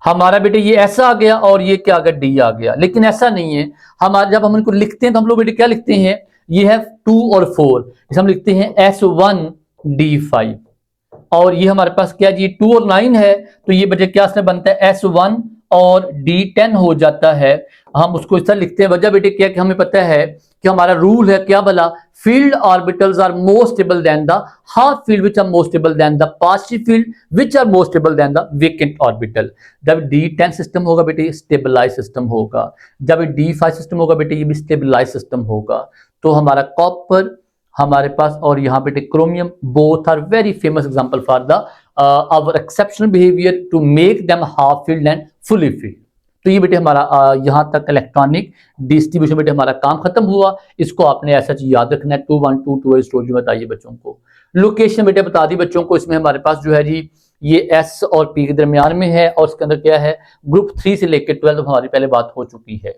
हमारा बेटे ये ऐसा आ गया और ये क्या आ गया, डी आ गया, लेकिन ऐसा नहीं है। हमारा जब हम इनको लिखते हैं तो हम लोग बेटे क्या लिखते हैं, ये है 2 और 4, इसे हम लिखते हैं S1D5, और ये हमारे पास क्या जी 2 और 9 है, तो ये बेटे क्या से बनता है, S1 और D10 हो जाता है। हम उसको इस तरह लिखते हैं, वजह बेटे क्या कि हमें पता है कि हमारा रूल है क्या भला, filled orbitals are more stable than the half filled which are more stable than the positive filled which are more stable than the vacant orbital. जब D10 सिस्टम होगा बेटे ये स्टेबलाइज सिस्टम होगा, जब D5 सिस्टम होगा बेटे ये भी स्टेबलाइज सिस्टम होगा। तो हमारा कॉपर हमारे पास और यहाँ बेटे chromium, both are very famous example for the our exceptional behaviour to make them half filled and fully filled. तो ये बेटे हमारा यहाँ तक इलेक्ट्रॉनिक डिस्ट्रीब्यूशन बेटे हमारा काम खत्म हुआ। इसको आपने ऐसा चीज याद रखना है, 2 1 2 2 स्टोरी बताइए बच्चों को। लोकेशन बेटे बता दी बच्चों को, इसमें हमारे पास जो है जी ये एस और पी के दरमियान में है, और इसके अंदर क्या है, ग्रुप 3 से लेकर 12 हमारी पहले बात हो चुकी है।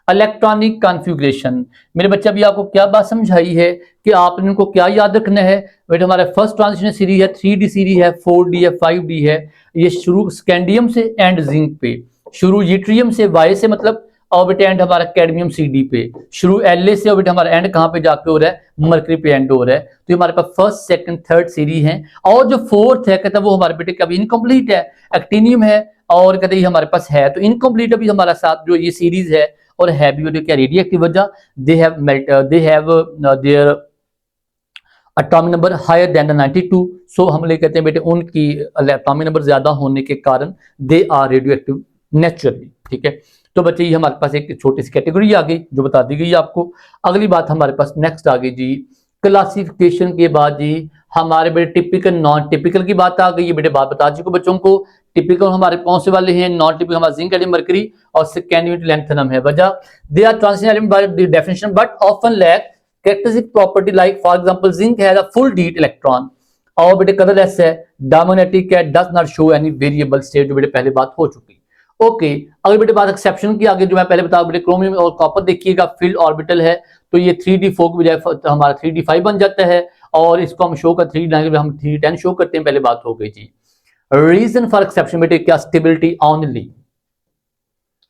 इलेक्ट्रॉनिक कॉन्फ़िगरेशन, मेरे बच्चे अभी आपको क्या बात समझाई है कि आपने इनको क्या याद रखना है, बेटा हमारा फर्स्ट ट्रांजिशन सीरीज है, 3D सीरीज है, 4D है, 5D है। ये शुरू स्कैंडियम से एंड जिंक पे, शुरू यूट्रियम से वाई से मतलब, और बेटे एंड हमारा कैडमियम CD पे, शुरू La से और बेटे हमारा एंड कहाँ पे जाके हो रहा है, मरकरी पे एंड हो रहा है। तो हमारे पास फर्स्ट सेकंड थर्ड सीरीज है, और जो फोर्थ है कहता है वो हमारे बेटे कभी इनकम्प्लीट है, एक्टिनियम है, और कहते हैं हमारे पास है तो इनकम्प्लीट अभी हमारा साथ जो ये सीरीज है, और है भी क्या रेडियो एक्टिव वजह, they have their atomic number higher than the 92। सो हम ले कहते हैं बेटे उनकी एटॉमिक नंबर ज्यादा होने के कारण they are radioactive naturally, ठीक है। तो बच्चे ये हमारे पास एक छोटी सी कैटेगरी आ गई जो बता दी गई आपको। अगली बात हमारे पास नेक्स्ट आ गई जी, क्लासिफिकेशन के बाद जी हमारे बेटे टिपिकल नॉन टिपिकल की बात आ गई। ये बेटे बात बता चुके बच्चों को, टिपिकल हमारे कौन से वाले हैं, नॉन टिपिकल हमारा जिंक एडियम मरकरी और स्कैंडियम लैंथनम है। वजह they are transition element by definition but often lack characteristic property like for example zinc has a full D electron, और बेटे कलरलेस है, डोमिनेटिक है, does not show any variable state, जो बेटे पहले बात हो चुकी। ओके, अगर बेटे बात एक्सेप्शन की आगे जो मैं पहले बता बेटे क्रोमियम और कॉपर देखिएगा फील्ड ऑर्बिटल है, तो ये 3D4 की बजाय हमारा 3D5 बन जाता है, और इसको हम शो कर 3D9 हम 3D10 शो करते हैं, पहले बात हो गई जी। रीजन फॉर एक्सेप्शन बेटे क्या, stability only.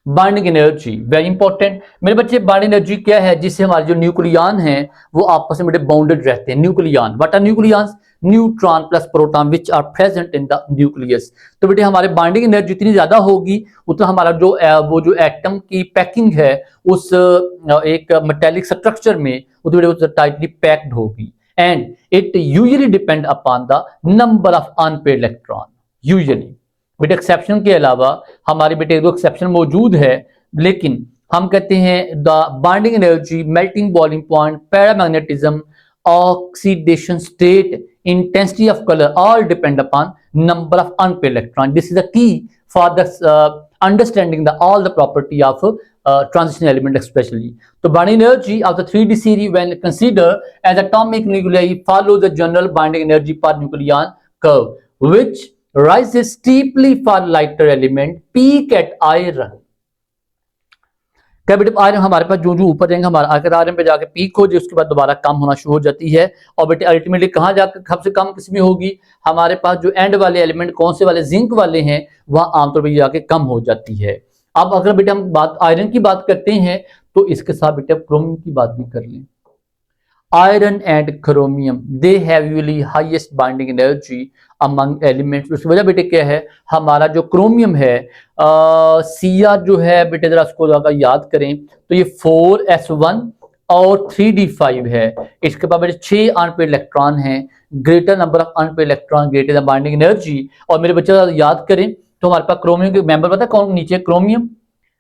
Binding energy very important मेरे बच्चे, बाइंडिंग एनर्जी क्या है, जिससे हमारे जो न्यूक्लियन है वो आपस में बेटे बाउंडेड रहते हैं। Nucleon, what are nucleons, neutron plus proton which are present in the nucleus. तो बेटे हमारे बाइंडिंग एनर्जी जितनी ज्यादा होगी उतना हमारा जो वो जो एटम की पैकिंग है उस एक मेटेलिक स्ट्रक्चर में वो टाइटली पैक्ड होगी, and it usually depend upon the number of unpaired electron. Usually बेटे एक्सेप्शन के अलावा हमारे बेटे दो एक्सेप्शन मौजूद है, लेकिन हम कहते हैं the binding energy, melting boiling point, paramagnetism, oxidation state, intensity of color all depend upon number of unpaired electron. This is the key for the understanding the all the property of transition element especially. So binding energy of the 3D series when considered as atomic nuclei follows the general binding energy per nucleon curve which rises steeply for lighter element, peak at iron. क्या बेटे आयरन हमारे पास जो जो ऊपर जाएंगे हमारा आखिर आयरन पे जाके पीक हो जाए, उसके बाद दोबारा कम होना शुरू हो जाती है। और बेटे अल्टीमेटली कहाँ जाकर सबसे कम किस्में होगी, हमारे पास जो एंड वाले एलिमेंट कौन से वाले, जिंक वाले हैं, वह आमतौर पर जाके कम हो जाती है। अब अगर बेटे हम बात आयरन की बात करते हैं तो इसके साथ बेटे क्रोमियम की बात भी कर लें। Iron and chromium they have usually highest binding energy among elements. उसकी वजह बेटे क्या है, हमारा जो क्रोमियम है Cr जो है बेटे जरा उसको ज्यादा याद करें तो ये 4s1 और 3d5 है। इसके बाद बेटे 6 अनपेड इलेक्ट्रॉन हैं, greater number of unpaid electron greater the binding energy. और मेरे बच्चे याद करें तो हमारे पास क्रोमियम के मेंबर पता है कौन नीचे, क्रोमियम,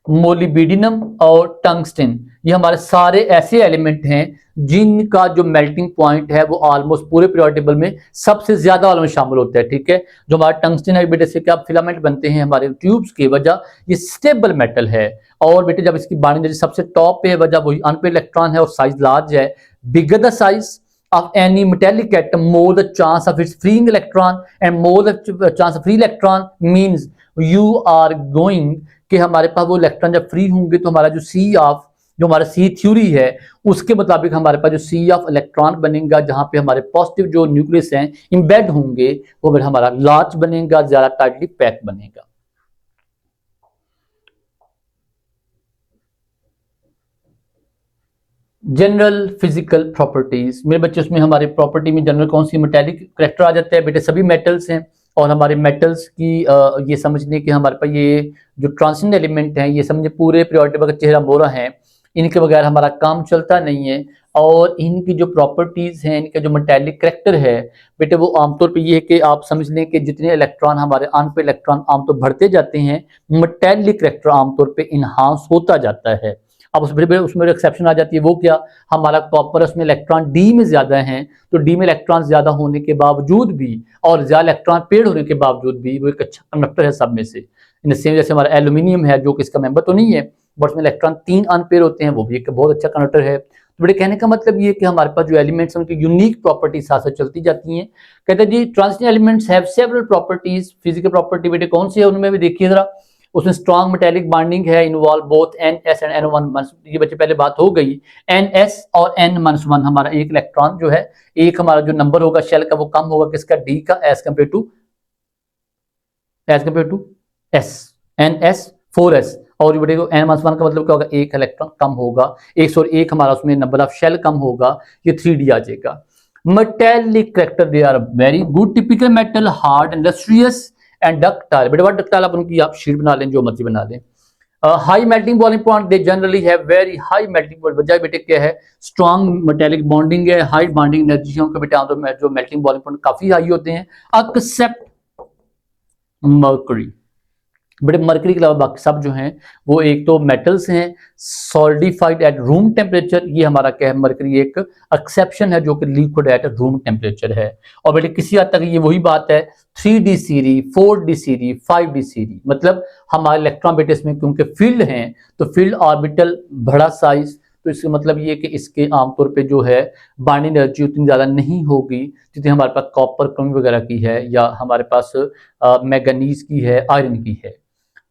मोलिबिडिनम और टंगस्टन, ये हमारे सारे ऐसे एलिमेंट हैं जिनका जो मेल्टिंग पॉइंट है वो ऑलमोस्ट पूरे पीरियोडिक टेबल में सबसे ज्यादा वालों में शामिल होता है। ठीक है, जो हमारा टंगस्टन है बेटे से क्या फिलामेंट बनते हैं हमारे ट्यूब्स की वजह, ये स्टेबल मेटल है। और बेटे जब इसकी बाइंडिंग एनर्जी सबसे टॉप पे है, वजह वही अनपेड इलेक्ट्रॉन है और साइज लार्ज है। Bigger the size of any metallic atom, more the chance of its freeing electron, and more the chance of free electron means you are going कि हमारे पास वो इलेक्ट्रॉन जब फ्री होंगे तो हमारा जो सी ऑफ, जो हमारा सी थ्योरी है उसके मुताबिक हमारे पास जो सी ऑफ इलेक्ट्रॉन बनेगा, जहां पे हमारे पॉजिटिव जो न्यूक्लियस हैं इंबेड होंगे, वो फिर हमारा लार्ज बनेगा, ज्यादा टाइटली पैक बनेगा। जनरल फिजिकल प्रॉपर्टीज मेरे बच्चे, उसमें हमारे प्रॉपर्टी में जनरल कौन सी, मेटेलिक करेक्टर आ जाता है बेटे, सभी मेटल्स हैं। और हमारे मेटल्स की ये समझने कि हमारे पास ये जो ट्रांजिशन एलिमेंट हैं, ये समझे पूरे पीरियोडिक टेबल का चेहरा मोहरा है, इनके बगैर हमारा काम चलता नहीं है। और इनकी जो प्रॉपर्टीज हैं, इनका जो मेटेलिक करेक्टर है बेटे, वो आमतौर पे ये है कि आप समझ लें कि जितने इलेक्ट्रॉन हमारे अनपेड इलेक्ट्रॉन आमतौर बढ़ते जाते हैं, मेटेलिक करेक्टर आमतौर पे इनहांस होता जाता है। अब उसमें एक्सेप्शन आ जाती है, वो क्या, हमारा कॉपर उसमें इलेक्ट्रॉन डी में ज्यादा हैं, तो डी में इलेक्ट्रॉन ज्यादा होने के बावजूद भी और ज्यादा इलेक्ट्रॉन पेड़ होने के बावजूद भी वो एक अच्छा कंडक्टर है सब में से। इन सेम जैसे हमारा एल्यूमिनियम है जो कि इसका मेंबर तो नहीं है, बट उसमें इलेक्ट्रॉन 3 अनपेयर होते हैं, वो भी एक बहुत अच्छा कंडक्टर है। तो बड़े कहने का मतलब ये है कि हमारे पास जो एलिमेंट्स हैं उनकी यूनिक प्रॉपर्टीज साथ साथ चलती जाती हैं। कहते हैं जी transition elements have several properties, physical property बेटे कौन सी है उनमें भी देखिए जरा। उसमें स्ट्रॉन्ग मेटेलिक बॉन्डिंग है, involve both NS and N1, ये बच्चे पहले बात हो गई। NS और N-1 हमारा एक इलेक्ट्रॉन जो है, एक हमारा जो नंबर होगा शेल का वो कम होगा किसका, D का, as compare to S, NS 4S। और ये बेटे N-1 का मतलब क्या होगा, एक इलेक्ट्रॉन कम होगा, एक हमारा उसमें नंबर ऑफ शेल कम होगा, ये 3D आ जाएगा। Metallic character they are very good, typical metal, hard, industrious and ductile. बेटे व्हाट डक्टाइल, आप उनकी आप शीट बना लें, जो मर्जी बना लें। High melting boiling point, they generally have very high melting point. वजह बेटे क्या है, स्ट्रॉन्ग मेटेलिक बॉन्डिंग है, हाई बॉन्डिंग एनर्जी है उनका बेटे, आमतौर जो मेल्टिंग बॉइलिंग पॉइंट काफी हाई होते हैं, एक्सेप्ट मर्करी। बेटे मरकरी के अलावा बाकी सब जो हैं वो एक तो मेटल्स हैं सॉलिडिफाइड एट रूम टेम्परेचर, ये हमारा क्या है, मरकरी एक एक्सेप्शन है जो कि लिक्विड एट रूम टेम्परेचर है। और बेटे किसी हद तक ये वही बात है 3d सीरी, 4d सीरी, 5d सीरी, मतलब हमारे इलेक्ट्रॉन बेटे इसमें क्योंकि फील्ड हैं तो फील्ड ऑर्बिटल बड़ा साइज, तो इसका मतलब ये कि इसके आमतौर पे जो है बाइंडिंग एनर्जी उतनी ज़्यादा नहीं होगी जितनी हमारे पास कॉपर क्रोमियम वगैरह की है, या हमारे पास मैंगनीज की है, आयरन की है।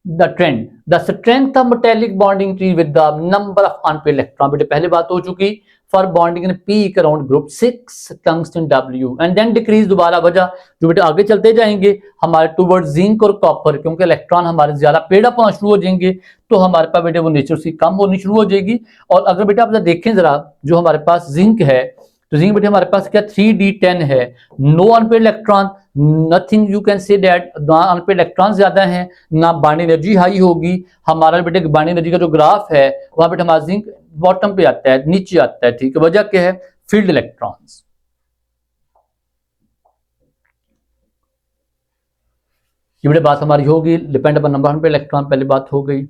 The trend, the strength of metallic bonding tree with the number of unpaired electron, बेटे पहले बात हो चुकी, for bonding in peak around group 6 tungsten W and then decrease, दोबारा वजह जो बेटे आगे चलते जाएंगे हमारे towards zinc और copper, क्योंकि इलेक्ट्रॉन हमारे ज्यादा पेड़ अप होना शुरू हो जाएंगे तो हमारे पास बेटे वो नेचर से कम होनी शुरू हो जाएगी। और अगर बेटे आप देखें जरा, जो हमारे पास जिंक है, तो जिंक बेटे हमारे पास क्या 3d10 है, no unpaired electron, nothing you can say that, ना अनपेड इलेक्ट्रॉन ज्यादा हैं, ना बाइंडिंग एनर्जी हाई होगी। हमारा बेटे बाइंडिंग एनर्जी का जो ग्राफ है वहां बेटे हमारा जिंक बॉटम पे आता है, नीचे आता है, ठीक है। वजह क्या है, फील्ड इलेक्ट्रॉन्स। ये बेटे बात हमारी होगी, डिपेंड अपन नंबर पे इलेक्ट्रॉन, पहले बात हो गई।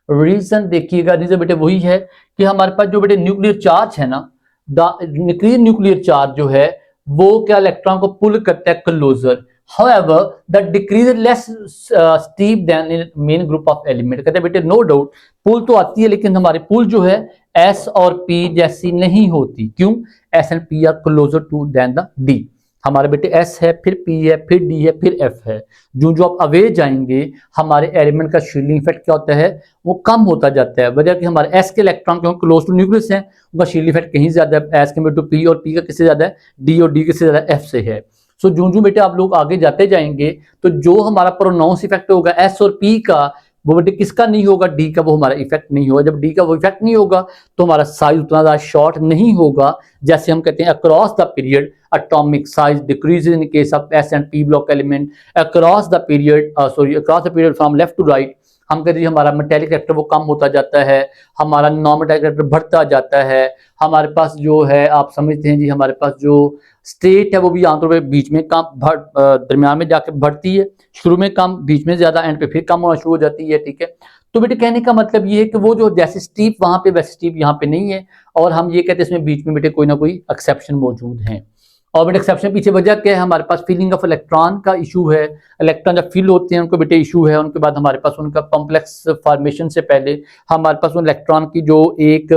रीजन देखिएगा, रीजन बेटे वही है कि हमारे पास जो बेटे न्यूक्लियर चार्ज है ना, डिक्रीज न्यूक्लियर चार्ज जो है वो क्या इलेक्ट्रॉन को पुल करता है closure, however the decrease is less steep than in main group of element। कहते हैं बेटे नो डाउट पुल तो आती है, लेकिन हमारी पुल जो है S और P जैसी नहीं होती। क्यों, S and P are closer to than the D। हमारे बेटे एस है, फिर पी है, फिर डी है, फिर एफ है। जो जो आप अवे जाएंगे हमारे एलिमेंट का शील्डिंग इफेक्ट क्या होता है, वो कम होता जाता है। वजह कि हमारे एस के इलेक्ट्रॉन क्योंकि क्लोज टू न्यूक्लियस है, उनका शील्डिंग इफेक्ट कहीं ज्यादा है एज कम्पेयर टू पी, और पी का किससे ज्यादा है, डी, और डी किससे ज्यादा एफ से है। सो जो जो बेटे आप लोग आगे जाते जाएंगे तो जो हमारा प्रोनाउंस इफेक्ट होगा एस और पी का, वो बेटे किसका नहीं होगा, डी का, वो हमारा इफेक्ट नहीं होगा। जब डी का वो इफेक्ट नहीं होगा तो हमारा साइज उतना ज्यादा शॉर्ट नहीं होगा। जैसे हम कहते हैं across the period atomic size decreases in case of s and p block element across the period from left to right। हम कहते हैं हमारा मेटेलिक कैरेक्टर वो कम होता जाता है, हमारा नॉन मेटेलिक कैरेक्टर बढ़ता जाता है। हमारे पास जो है आप समझते हैं जी, हमारे पास जो स्टेट है वो भी आमतौर पर बीच में कम दरमियान में जाकर बढ़ती है, शुरू में कम, बीच में ज्यादा, एंड पे फिर कम होना शुरू हो जाती है। ठीक है, तो बेटे कहने का मतलब ये है कि वो जो जैसे स्टीप वहां पे वैसे स्टीप यहाँ पे नहीं है, और हम ये कहते हैं इसमें बीच में बेटे कोई ना कोई एक्सेप्शन मौजूद है। और बेटे एक्सेप्शन पीछे वजह क्या है, हमारे पास फीलिंग ऑफ इलेक्ट्रॉन का इशू है। इलेक्ट्रॉन जब फील होते हैं उनको बेटे इशू है, उनके बाद हमारे पास उनका कॉम्प्लेक्स फॉर्मेशन से पहले हमारे पास उन इलेक्ट्रॉन की जो एक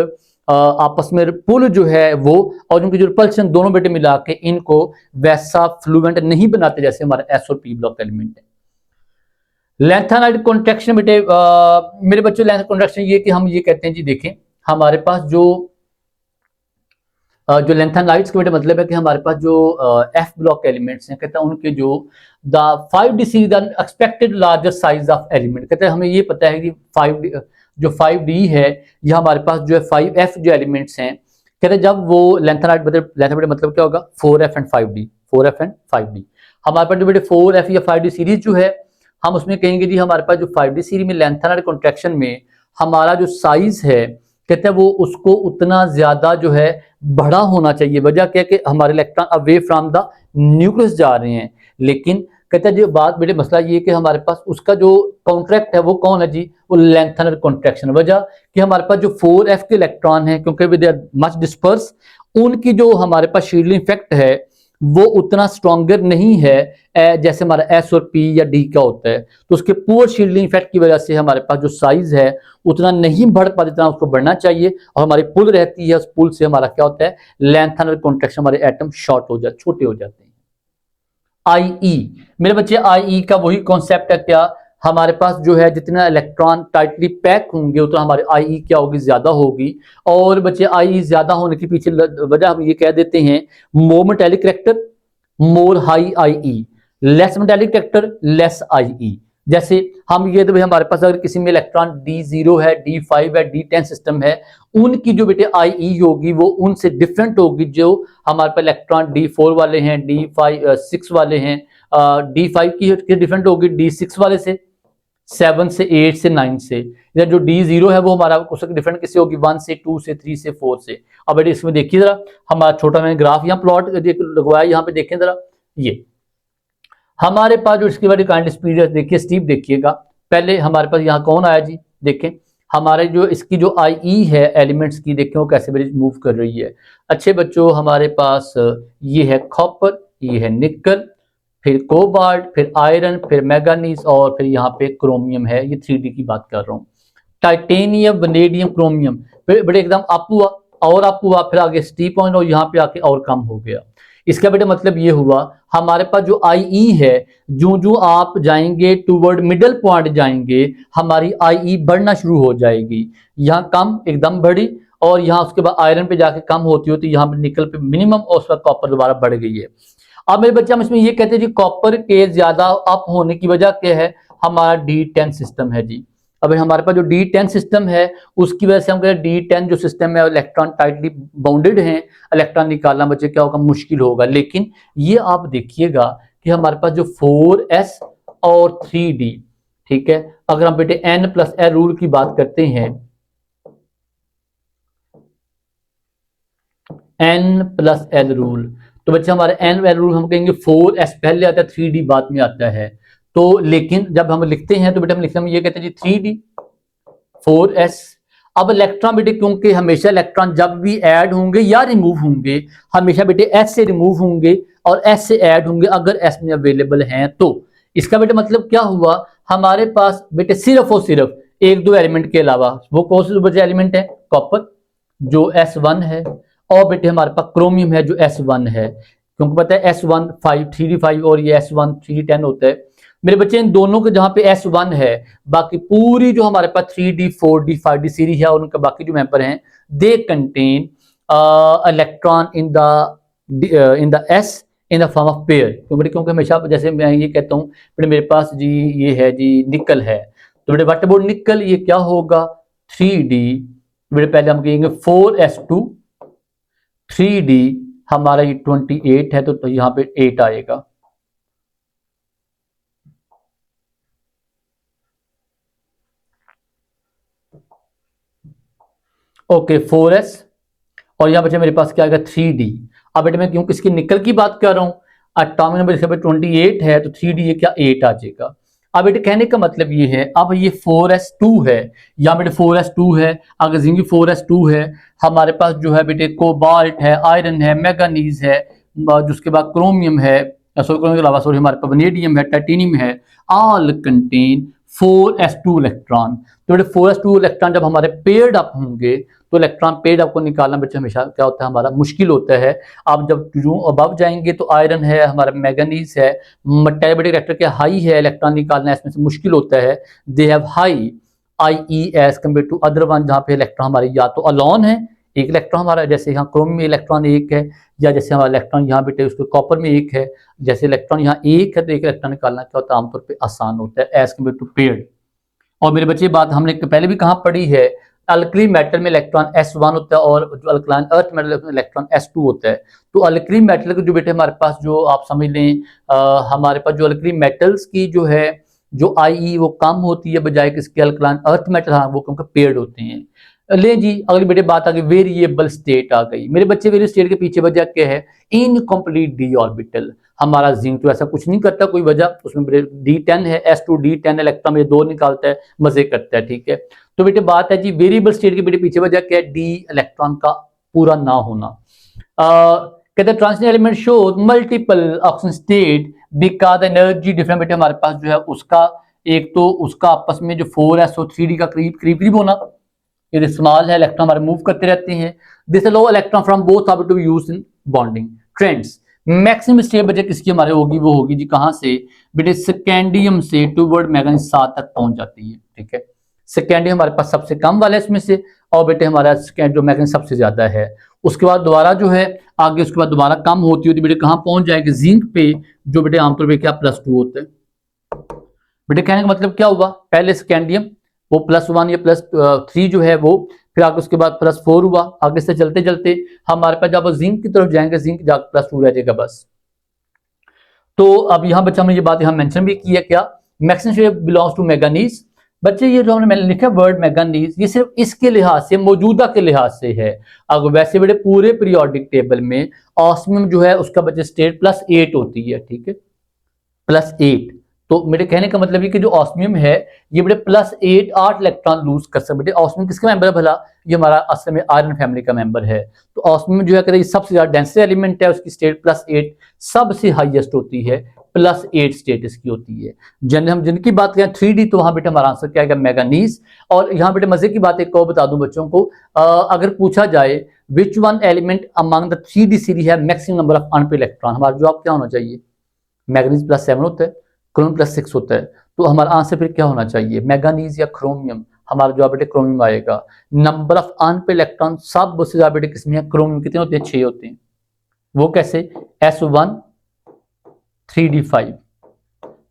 आपस में पुल जो है वो, और उनकी जो रिपल्शन दोनों बेटे मिला के इनको वैसा फ्लुएंट नहीं बनाते जैसे हमारे एस और पी ब्लॉक एलिमेंट है। लैंथेनाइड कॉन्ट्रैक्शन बेटे मेरे बच्चों, लैंथ कॉन्ट्रैक्शन ये कि हम ये कहते हैं जी, देखें हमारे पास जो लेंथेनाइड्स के बेटे मतलब है कि हमारे पास जो एफ ब्लॉक एलिमेंट्स हैं, कहते हैं उनके जो the 5d series the expected largest size of element, कहते हैं हमें ये पता है कि 5d जो 5d है, यह हमारे पास जो है 5f जो एलिमेंट्स हैं, कहते हैं जब वो लेंथेनाइड मतलब क्या होगा 4f and 5d, 4f and 5d। हमारे पास जो बेटे 4f या 5d सीरीज जो है, हम उसमें कहेंगे जी हमारे पास जो 5d सीरीज में लेंथेनाइड कॉन्ट्रैक्शन में हमारा जो साइज है, कहते हैं वो उसको उतना ज्यादा जो है बड़ा होना चाहिए। वजह क्या है कि हमारे electron away from the nucleus जा रहे हैं, लेकिन कहते हैं जो बात बेटे मसला ये कि हमारे पास उसका जो कॉन्ट्रैक्ट है वो कौन है जी, वो लेंथेनाइड कॉन्ट्रैक्शन। वजह कि हमारे पास जो 4f के इलेक्ट्रॉन है, क्योंकि दे आर मच डिस्पर्स, उनकी जो हमारे पास शील्डिंग इफेक्ट है वो उतना स्ट्रॉन्गर नहीं है जैसे हमारा एस और पी या डी का होता है। तो उसके पुअर शील्डिंग इफेक्ट की वजह से हमारे पास जो साइज है उतना नहीं बढ़ पाता जितना उसको बढ़ना चाहिए, और हमारी पुल रहती है, उस पुल से हमारा क्या होता है, लेंथेनाइड कॉन्ट्रैक्शन, हमारे एटम शॉर्ट हो जाते, छोटे हो जाते हैं। आई मेरे बच्चे, आई का वही कॉन्सेप्ट है, क्या हमारे पास जो है जितना इलेक्ट्रॉन टाइटली पैक होंगे उतना हमारे आई क्या होगी, ज्यादा होगी। और बच्चे आई ज्यादा होने के पीछे वजह हम ये कह देते हैं, more metallic character more high I, less metallic character less I. जैसे हम ये तो भाई हमारे पास अगर किसी में इलेक्ट्रॉन D0 है, D5 है, D10 सिस्टम है, उनकी जो बेटे आई होगी वो उनसे डिफरेंट होगी जो हमारे पास इलेक्ट्रॉन D4 वाले हैं, D6 वाले हैं। D5 की डिफरेंट होगी D6 वाले से, 7 से 8 से 9 से। इधर जो D0 है वो हमारा उसकी डिफरेंट किससे होगी, 1 से 2 से 3 से 4 से। अब बेटे इसमें देखिए जरा, हमारा छोटा मैंने ग्राफ यहाँ प्लॉट लगवाया, यहाँ पे देखें जरा, ये हमारे पास जो इसके बाद काइंड स्पीड देखिए, स्टीप देखिएगा। पहले हमारे पास यहाँ कौन आया जी, देखें हमारे जो इसकी जो आई है एलिमेंट्स की, देखें वो कैसे बेटे मूव कर रही है। अच्छे बच्चों, हमारे पास ये है कॉपर, ये है निकल, फिर कोबाल्ट, फिर आयरन, फिर मैंगनीज, और फिर यहाँ पे क्रोमियम है। ये 3D की बात कर रहा हूँ। टाइटेनियम, वनेडियम, क्रोमियम बड़े एकदम अप हुआ और अप हुआ, फिर आगे स्टीप पॉइंट और यहाँ पे आके और कम हो गया। इसका बेटा मतलब ये हुआ हमारे पास जो आई है, जो जो आप जाएंगे टूवर्ड मिडल पॉइंट जाएंगे, हमारी आई बढ़ना शुरू हो जाएगी। यहाँ कम एकदम बढ़ी, और यहाँ उसके बाद आयरन पे जाके कम होती होती, यहाँ पे निकल पे मिनिमम, और उसका कॉपर दोबारा बढ़ गई है। अब मेरे बच्चे हम इसमें ये कहते हैं जी कॉपर के ज्यादा अप होने की वजह क्या है, हमारा D10 सिस्टम है जी। अब हमारे पास जो D10 सिस्टम है उसकी वजह से हम कहते हैं D10 जो सिस्टम है इलेक्ट्रॉन टाइटली बाउंडेड हैं, इलेक्ट्रॉन निकालना बच्चे क्या होगा, मुश्किल होगा। लेकिन ये आप देखिएगा कि हमारे पास जो 4s और 3d, ठीक है, अगर हम बेटे n+l रूल की बात करते हैं, n+l रूल, तो बच्चे हमारे n रूल हम कहेंगे 4s पहले आता है, 3d बाद में आता है। तो लेकिन जब हम लिखते हैं तो बेटे हम लिखते हैं ये कहते हैं जी 3d 4s। अब इलेक्ट्रॉन बेटे क्योंकि हमेशा इलेक्ट्रॉन जब भी ऐड होंगे या रिमूव होंगे, हमेशा बेटे s से रिमूव होंगे और s से ऐड होंगे अगर s में अवेलेबल हैं। तो इसका बेटे मतलब क्या हुआ, हमारे पास बेटे सिर्फ और सिर्फ एक दो एलिमेंट के अलावा, वो कौन से बचे एलिमेंट है, कॉपर जो S1 है, और बेटे हमारे पास क्रोमियम है जो S1 है। क्योंकि पता है S1 5 3D5 और ये S1 3D10 होता है मेरे बच्चे। इन दोनों के जहां पे S1 है, बाकी पूरी जो हमारे पास 3D 4D 5D सीरीज है और उनका बाकी जो मेंबर हैं, they contain electron in the S in the form of pair. क्योंकि हमेशा जैसे मैं ये कहता हूँ बेटे मेरे पास जी ये है जी निकल है, तो बेटे व्हाट अबाउट निकल, ये क्या होगा 3D। बेटे पहले हम कहेंगे 4s2 3D, हमारा ये 28 है तो यहाँ पे 8 आएगा। ओके 4s और यहाँ बच्चे मेरे पास क्या आएगा 3D। अब बेटे मैं क्यों किसकी निकल की बात कर रहा हूँ, एटॉमिक नंबर इसका 28 है तो 3D ये क्या 8 आ जाएगा। अब बेटे कहने का मतलब ये है, अब ये 4s2 है, यहाँ बेटे 4s2 है, अगर जिंक 4s2 है, हमारे पास जो है बेटे कोबाल्ट है, आयरन है, मैंगनीज है, जिसके बाद क्रोमियम है, सॉरी क्रोमियम के अलावा सॉरी हमारे पास वनेडियम है, टाइटेनियम है, ऑल कंटेन 4s2 इलेक्ट्रॉन। तो बेटे 4s2 इलेक्ट्रॉन जब हमारे पेयर्ड अप होंगे तो इलेक्ट्रॉन पेयर्ड अप को निकालना बच्चे हमेशा क्या होता है हमारा मुश्किल होता है। आप जब जो अबव जाएंगे तो आयरन है, हमारा मैंगनीज है, मेटालिक रिएक्टर के हाई है, इलेक्ट्रॉन निकालना इसमें से मुश्किल होता है। They have high IE as compare to other one, जहाँ पे इलेक्ट्रॉन हमारे या तो अलोन है, एक इलेक्ट्रॉन हमारा, जैसे यहाँ क्रोम में इलेक्ट्रॉन एक है, या जैसे हमारा इलेक्ट्रॉन यहाँ बेटे उसके कॉपर में एक है, जैसे इलेक्ट्रॉन यहाँ एक है तो एक इलेक्ट्रॉन निकालना क्या होता है आमतौर पर आसान होता है एज कम्पेयर टू पेयर्ड। और मेरे बच्चे बात हमने पहले भी कहाँ पढ़ी है, अल्कली मेटल में इलेक्ट्रॉन S1 होता है और जो अल्कलाइन अर्थ मेटल में इलेक्ट्रॉन S2 होता है। तो अल्कली मेटल के जो बेटे हमारे पास जो आप समझ लें हमारे पास जो अल्कली मेटल्स की जो है जो IE वो कम होती है बजाय किसके अल्कलाइन अर्थ मेटल, हाँ वो क्योंकि पेयर्ड होते हैं। ले जी अगली बेटे बात आ गई वेरिएबल स्टेट आ गई। मेरे बच्चे वेरिएबल स्टेट के पीछे वजह क्या है, इनकम्प्लीट डी ऑर्बिटल। हमारा जिंक तो ऐसा कुछ नहीं करता कोई वजह, उसमें D10 है, S2 D10 इलेक्ट्रॉन में 2 निकालता है, मजे करता है, ठीक है। तो बेटे बात है जी वेरिएबल स्टेट के बेटे पीछे वजह क्या है, डी इलेक्ट्रॉन का पूरा ना होना। कहते हैं transition element show multiple oxygen state because energy different. बेटे हमारे पास जो है उसका एक तो उसका आपस में जो 4s और 3D का करीब होना, ये स्मॉल है, इलेक्ट्रॉन हमारे मूव करते रहते हैं। This allow electron from both orbit to be used in bonding trends. Maximum state बजे किसकी हमारे होगी, वो होगी जी कहां से बेटे स्कैंडियम से टूवर्ड मैग्नीज 7 तक पहुंच जाती है, ठीक है। स्कैंडियम हमारे पास सबसे कम वाला है इसमें से, और बेटे हमारा जो मैग्नीज सबसे ज्यादा है। उसके बाद दोबारा जो है आगे उसके बाद दोबारा कम होती होती बेटे कहां पहुंच जाएगी जिंक पे, जो बेटे आमतौर पर क्या +2 होता है। बेटे कहने का मतलब क्या हुआ, पहले स्कैंडियम वो +1 या +3 जो है वो, फिर आगे उसके बाद +4 हुआ, आगे से चलते चलते हमारे पास जब जिंक की तरफ जाएंगे जिंक जाकर +2 रह जाएगा बस। तो अब यहाँ बच्चा हमने ये बात यहाँ मेंशन भी की है क्या, मैक्सिमम बिलोंग्स टू मैंगनीज। बच्चे ये जो हमने लिखा वर्ड मैंगनीज ये सिर्फ इसके लिहाज से मौजूदा के लिहाज से है। अगर वैसे बड़े पूरे पीरियोडिक टेबल में ऑस्मियम जो है उसका बच्चे स्टेट +8 होती है, ठीक है, +8। तो मेरे कहने का मतलब ये कि जो ऑस्मियम है ये बेटे +8 8 इलेक्ट्रॉन लूज कर सकते। बेटे ऑस्मियम किसका मेंबर है भला, ये हमारा असल में आयरन फैमिली का मेंबर है। तो ऑस्मियम जो है कहते हैं सबसे ज्यादा डेंसिटी एलिमेंट है, उसकी स्टेट +8 सबसे हाईएस्ट होती है, +8 स्टेट इसकी होती है। जन हम जिनकी बात करें 3D तो वहां बेटे हमारा आंसर क्या आएगा मैंगनीज। और यहाँ बेटे मजे की बात एक को बता दूं बच्चों को, अगर पूछा जाए which one element among the 3D series है maximum number of unpaid electron, हमारा जवाब क्या होना चाहिए, मैंगनीज +7 होता है, क्रोमियम +6 होता है। तो हमारा आंसर फिर क्या होना चाहिए, मैंगनीज या क्रोमियम, हमारा जवाब बेटे क्रोमियम आएगा। नंबर ऑफ अनपेड इलेक्ट्रॉन सबसे ज्यादा बेटे किसमें है, क्रोमियम। कितने होते हैं, 6 होते हैं। वो कैसे, S1 3D5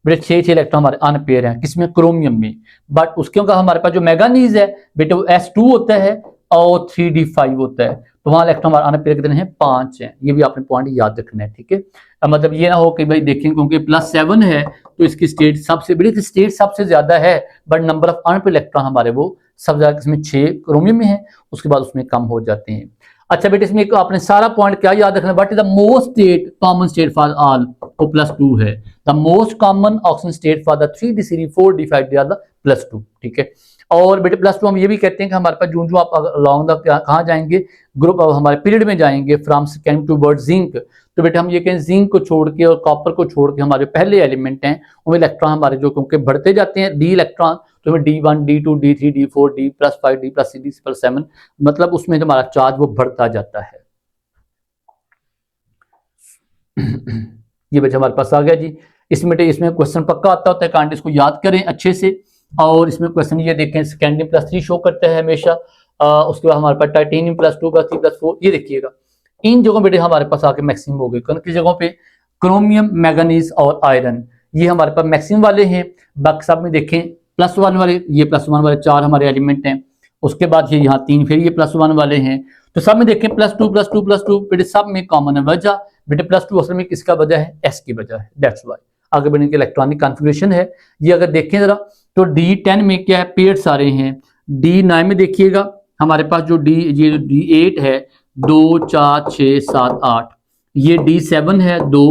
बेटे 6 इलेक्ट्रॉन हमारे अनपेयर हैं किसमें, क्रोमियम में। बट उसके हमारे पास जो मैंगनीज है बेटे वो S2 होता है और 3D5 होता है। तो वहां इलेक्ट्रॉन हमारे अनपेयर कितने हैं, 5 हैं। ये भी आपने पॉइंट याद रखना है, ठीक है। मतलब ये ना हो कि भाई देखें क्योंकि +7 है तो इसकी स्टेट सबसे बड़ी स्टेट सबसे ज्यादा है, but number of unpaired electron हमारे वो सबसे ज्यादा किसमें 6 क्रोमियम में है, उसके बाद उसमें कम हो जाते हैं। अच्छा बेटे इसमें एक आपने सारा पॉइंट क्या याद रखना, what is the most state common state for all, वो +2 है। The most common oxygen state for the 3D series 4D 5D are the +2, ठीक है। और बेटे +2 हम ये भी कहते हैं कि हमारे पास जो आप अलॉन्ग द कहाँ जाएंगे ग्रुप हमारे पीरियड में जाएंगे from scandium towards zinc, तो बेटे हम ये कहें जिंक को छोड़ के और कॉपर को छोड़ के हमारे पहले एलिमेंट हैं उनमें इलेक्ट्रॉन हमारे जो क्योंकि बढ़ते जाते हैं D इलेक्ट्रॉन, तो हमें D1 D2 D3 D4 D+5 D+6 D+7 मतलब उसमें जो हमारा चार्ज वो बढ़ता जाता है। ये बच्चा हमारे पास आ गया जी। इसमें क्वेश्चन पक्का आता होता है, कांड इसको याद करें अच्छे से। और इसमें क्वेश्चन ये देखें, स्कैंडियम +3 शो करता है हमेशा। उसके बाद हमारे पास टाइटेनियम +2 +3 +4, ये देखिएगा इन जगहों बेटे हमारे पास आके मैक्सिमम हो गए। कौन की जगहों पे? क्रोमियम, मैंगनीज और आयरन, ये हमारे पास मैक्सिमम वाले हैं। बाकी सब में देखें +1 वाले, ये +1 वाले 4 हमारे एलिमेंट हैं। उसके बाद ये यहाँ 3, फिर ये +1 वाले हैं। तो सब में देखें +2 +2 +2 बेटे सब में कॉमन है। वजह बेटे +2 असल में किसका वजह है? S की वजह है, दैट्स वाई। आगे बढ़ने की इलेक्ट्रॉनिक कॉन्फ़िगरेशन है ये। अगर देखें जरा तो D10 में क्या है? पेयर सारे हैं। D9 में देखिएगा हमारे पास जो ये D8 है 2 4 6 7 8, ये D7 है 2,